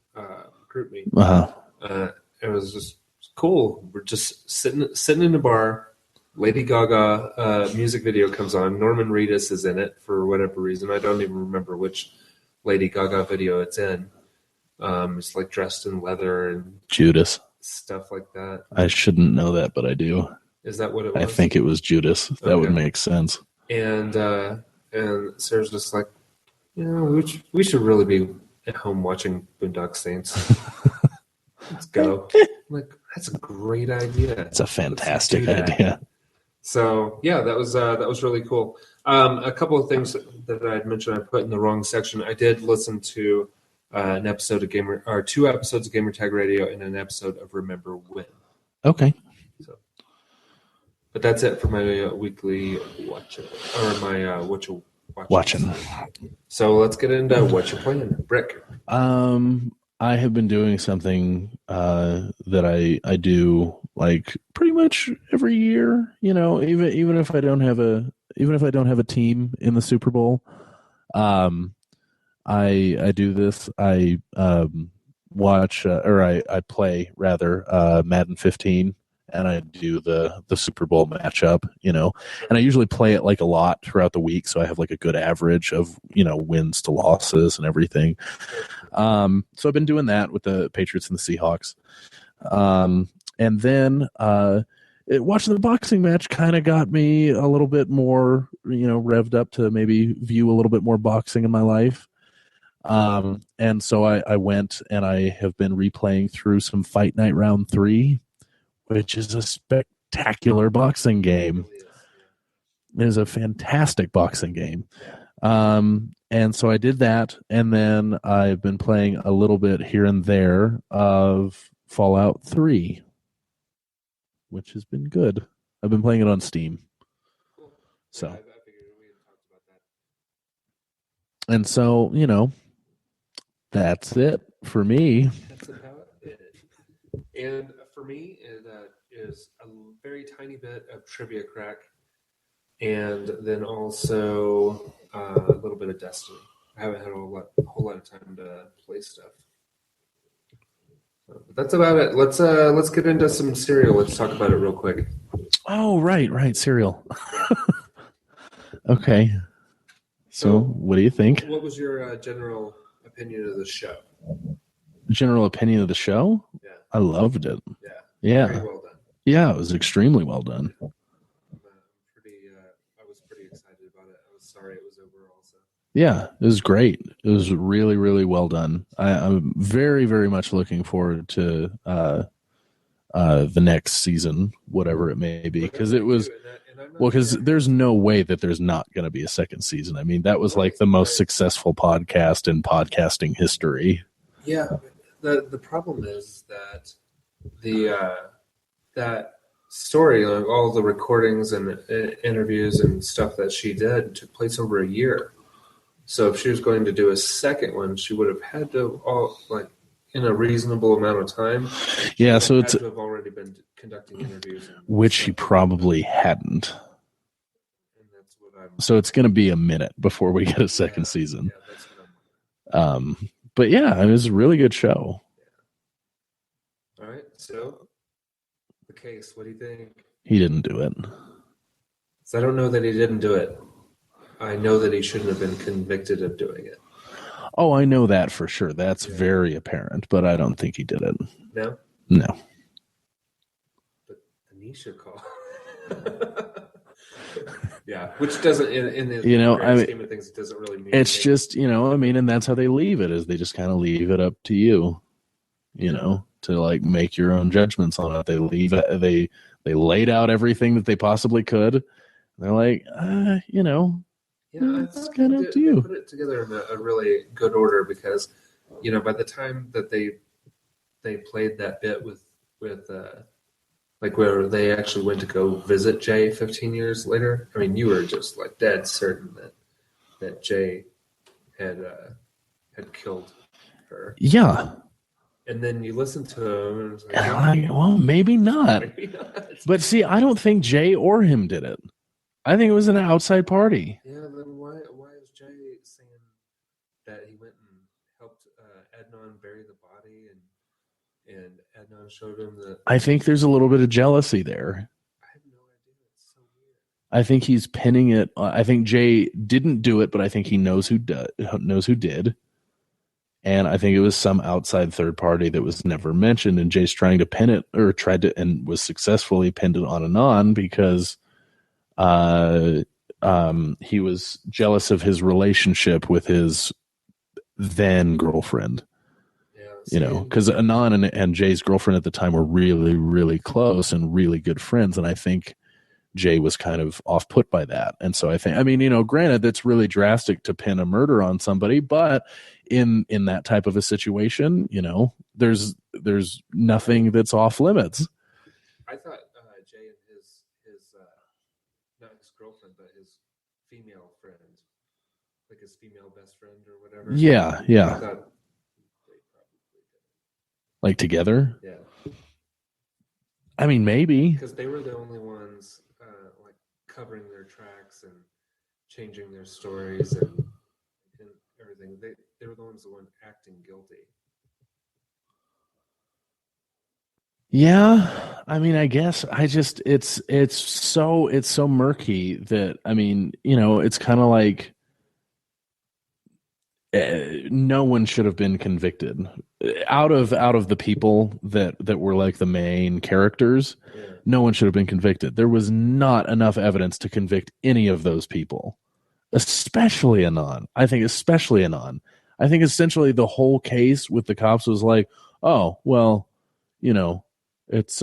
group meeting. Uh-huh. It was just cool. We're just sitting in a bar. Lady Gaga music video comes on. Norman Reedus is in it for whatever reason. I don't even remember which Lady Gaga video it's in. It's dressed in leather and Judas stuff like that. I shouldn't know that, but I do. Is that what it was? I think it was Judas. That would make sense. And Sarah's just like, we should really be at home watching Boondock Saints. Let's go. I'm like, that's a great idea. It's a fantastic idea. So yeah, that was really cool. A couple of things that I had mentioned I put in the wrong section. I did listen to an episode of 2 episodes of Gamertag Radio and an episode of Remember When. Okay. But that's it for my weekly watch or my what you watching. So let's get into what you're playing, Brick. I have been doing something that I do pretty much every year. Even if I don't have a team in the Super Bowl, I do this. I watch or I play rather Madden 15. and I do the Super Bowl matchup, and I usually play it like a lot throughout the week, so I have like a good average of wins to losses and everything. So I've been doing that with the Patriots and the Seahawks, and then watching the boxing match kind of got me a little bit more revved up to maybe view a little bit more boxing in my life. And so I went and I have been replaying through some Fight Night Round 3, which is a spectacular boxing game. It is a fantastic boxing game. And so I did that, and then I've been playing a little bit here and there of Fallout 3, which has been good. I've been playing it on Steam. So. And so, that's it for me. That's about it. And for me, it is a very tiny bit of trivia crack, and then also a little bit of Destiny. I haven't had a whole lot of time to play stuff. So, but that's about it. Let's get into some cereal. Let's talk about it real quick. Oh, right, cereal. Okay. So, what do you think? What was your general opinion of the show? General opinion of the show? Yeah. I loved it. Yeah. Very well done. Yeah, it was extremely well done. I was pretty excited about it. I was sorry it was over also. Yeah, it was great. It was really, really well done. I'm very, very much looking forward to the next season, whatever it may be, because it was because there's no way that there's not going to be a second season. I mean, that was like the most successful podcast in podcasting history. Yeah, the problem is that that story, like all the recordings and interviews and stuff that she did, took place over a year. So if she was going to do a second one, she would have had to in a reasonable amount of time. Yeah, so it's to have already been conducting interviews, which she probably hadn't. And that's what so it's going to be a minute before we get a second season. Yeah, that's what but yeah, it was a really good show. Yeah. All right, so the case. What do you think? He didn't do it. So I don't know that he didn't do it. I know that he shouldn't have been convicted of doing it. Oh, I know that for sure. That's very apparent, but I don't think he did it. No? No. But Anisha call. Yeah, which doesn't, in the scheme of things, it doesn't really mean it's anything. just, and that's how they leave it, is they just kind of leave it up to you, to like make your own judgments on it. They leave it, they laid out everything that they possibly could. They're like, Yeah, it's kind of up to you. They put it together in a really good order because, by the time that they played that bit with where they actually went to go visit Jay 15 years later, I mean, you were just like dead certain that Jay had killed her. Yeah. And then you listen to him, and it's like, well, maybe not. Maybe not. But see, I don't think Jay or him did it. I think it was an outside party. Yeah, then why is Jay saying that he went and helped Adnan bury the body, and Adnan showed him that? I think there's a little bit of jealousy there. I have no idea. It's so weird. I think he's pinning it. I think Jay didn't do it, but I think he knows who did. And I think it was some outside third party that was never mentioned, and Jay's trying to pin it, or tried to, and was successfully pinned it on Anon because he was jealous of his relationship with his then girlfriend. Because Anon and Jay's girlfriend at the time were really, really close and really good friends, and I think Jay was kind of off put by that. And so I think, granted, that's really drastic to pin a murder on somebody, but in that type of a situation, there's nothing that's off limits. I thought Jay and his not his girlfriend, but his female friend, like his female best friend or whatever. Yeah. I thought they probably did. Like together? Yeah. I mean, maybe. Because they were the only ones covering their tracks and changing their stories and everything. They were the ones that weren't acting guilty. Yeah. I mean, I guess it's so murky that, I mean, it's kind of like no one should have been convicted out of the people that were like the main characters. Yeah. No one should have been convicted. There was not enough evidence to convict any of those people, especially Anon. I think essentially the whole case with the cops was like, oh, well, it's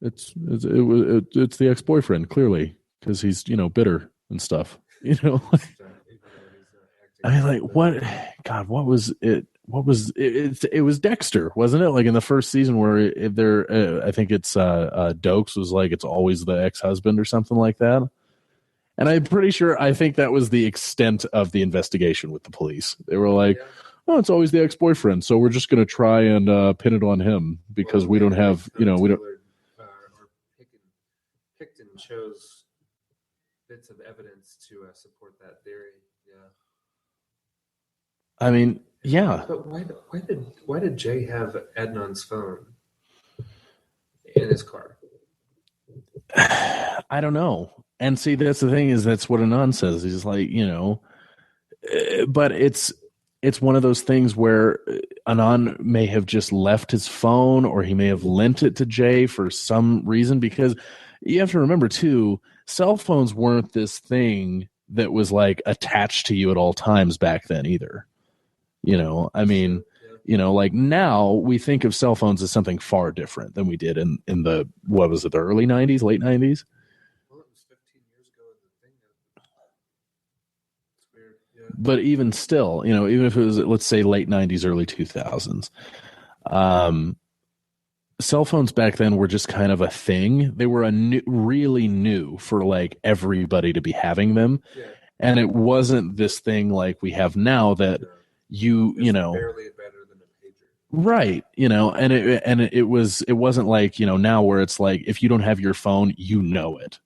it's the ex-boyfriend, clearly, because he's bitter and stuff. I mean, like, what? God, what was it? What was it? It was Dexter, wasn't it? Like in the first season, where I think it's Dokes was like, it's always the ex-husband or something like that. And I'm pretty sure, I think that was the extent of the investigation with the police. They were like, oh, it's always the ex-boyfriend, so we're just going to try and pin it on him because we don't have, we don't. Or Picton chose bits of evidence to support that theory. Yeah. I mean, yeah. But why did Jay have Adnan's phone in his car? I don't know. And see, that's the thing, is that's what Anon says. He's like, but it's one of those things where Anon may have just left his phone, or he may have lent it to Jay for some reason, because you have to remember too, cell phones weren't this thing that was like attached to you at all times back then either. I mean, like now we think of cell phones as something far different than we did in the, what was it, the early 90s, late 90s? Well, it was 15 years ago. It's weird. Yeah. But even still, even if it was, let's say, late 90s, early 2000s, cell phones back then were just kind of a thing. They were really new for like everybody to be having them. Yeah. And it wasn't this thing like we have now that barely better than a pager. Right. It wasn't like, now where it's like, if you don't have your phone, it.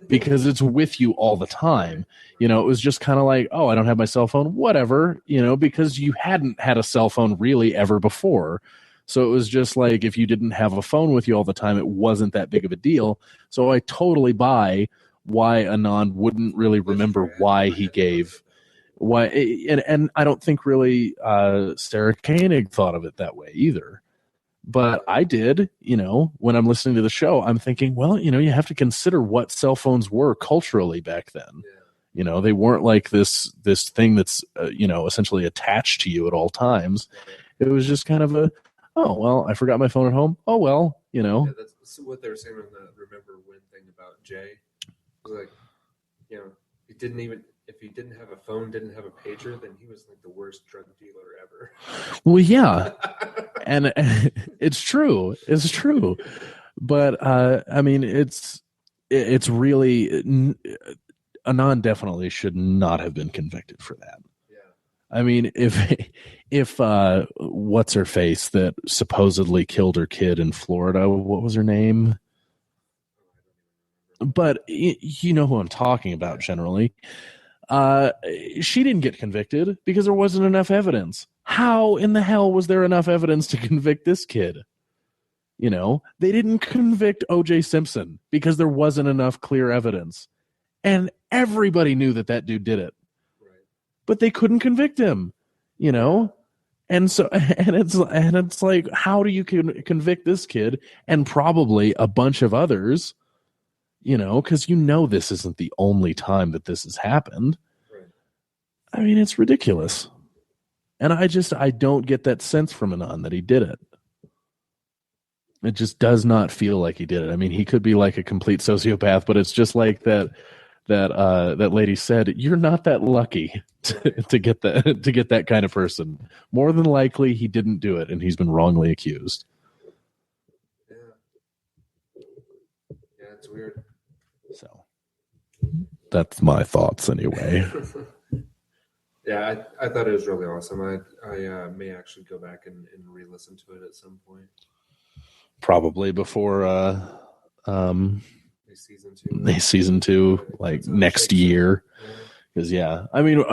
Because it's with you all the time. It was just kind of like, oh, I don't have my cell phone, whatever, because you hadn't had a cell phone really ever before. So it was just like, if you didn't have a phone with you all the time, it wasn't that big of a deal. So I totally buy why Anon wouldn't really remember why he gave and I don't think really Sarah Koenig thought of it that way either. But I did, when I'm listening to the show, I'm thinking, well, you have to consider what cell phones were culturally back then. Yeah. They weren't like this thing that's, essentially attached to you at all times. It was just kind of oh, well, I forgot my phone at home. Oh, well, Yeah, that's what they were saying on the Remember When thing about Jay. It was like, if he didn't have a phone, didn't have a pager, then he was like the worst drug dealer ever. Well, yeah. And it's true. It's true. But, I mean, it's really, Anon definitely should not have been convicted for that. Yeah. I mean, if what's her face that supposedly killed her kid in Florida, what was her name? But you know who I'm talking about generally. She didn't get convicted because there wasn't enough evidence. How in the hell was there enough evidence to convict this kid? They didn't convict O.J. Simpson because there wasn't enough clear evidence. And everybody knew that dude did it. Right. But they couldn't convict him, And so, and it's like, how do you convict this kid and probably a bunch of others? Because this isn't the only time that this has happened. Right. I mean, it's ridiculous. And I don't get that sense from Anon that he did it. It just does not feel like he did it. I mean, he could be like a complete sociopath, but it's just like that lady said, you're not that lucky to get that kind of person. More than likely, he didn't do it, and he's been wrongly accused. Yeah, it's weird. So that's my thoughts anyway. Yeah, I thought it was really awesome. I may actually go back and re-listen to it at some point. Probably before season two, like next year. Because I mean,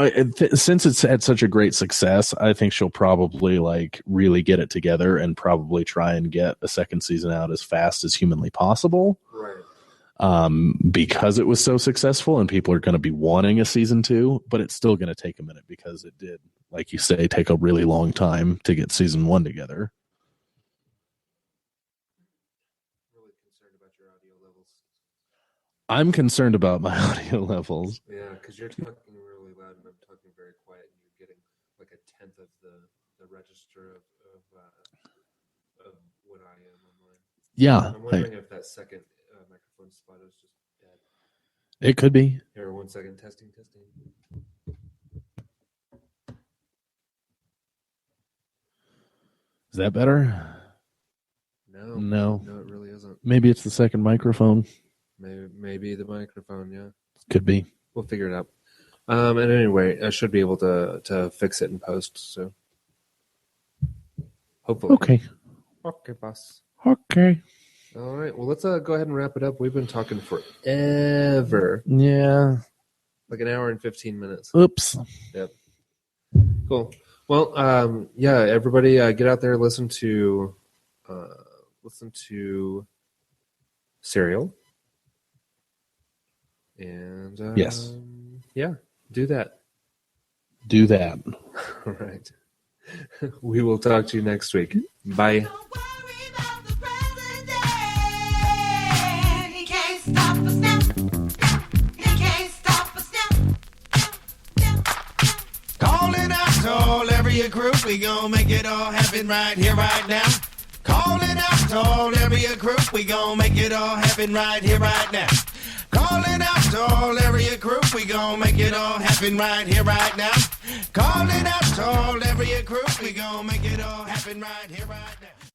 since it's had such a great success, I think she'll probably like really get it together and probably try and get a second season out as fast as humanly possible. Right. Because it was so successful and people are going to be wanting a season 2, but it's still going to take a minute because it did, like you say, take a really long time to get season 1 together. Really concerned about your audio levels. I'm concerned about my audio levels. Yeah, because you're talking really loud and I'm talking very quiet, and you're getting like a tenth of the register of what I am online. Yeah, I'm wondering if that second microphone spot is just dead. It could be. Here, 1 second. Testing. Is that better? No, it really isn't. Maybe it's the second microphone. Maybe the microphone. Yeah, could be. We'll figure it out. And anyway, I should be able to fix it in post. So hopefully. Okay, boss. Okay. All right. Well, let's go ahead and wrap it up. We've been talking forever. Yeah. Like an hour and 15 minutes. Oops. Yep. Cool. Well, everybody get out there, listen to Serial. And yes. Yeah, do that. Do that. All right. We will talk to you next week. Bye. Group, we gon' make it all happen right here, right now. Calling out to all area group, we gon' make it all happen right here, right now. Calling out to all area group, we gon' make it all happen right here, right now. Calling out to all area group, we gon' make it all happen right here, right now.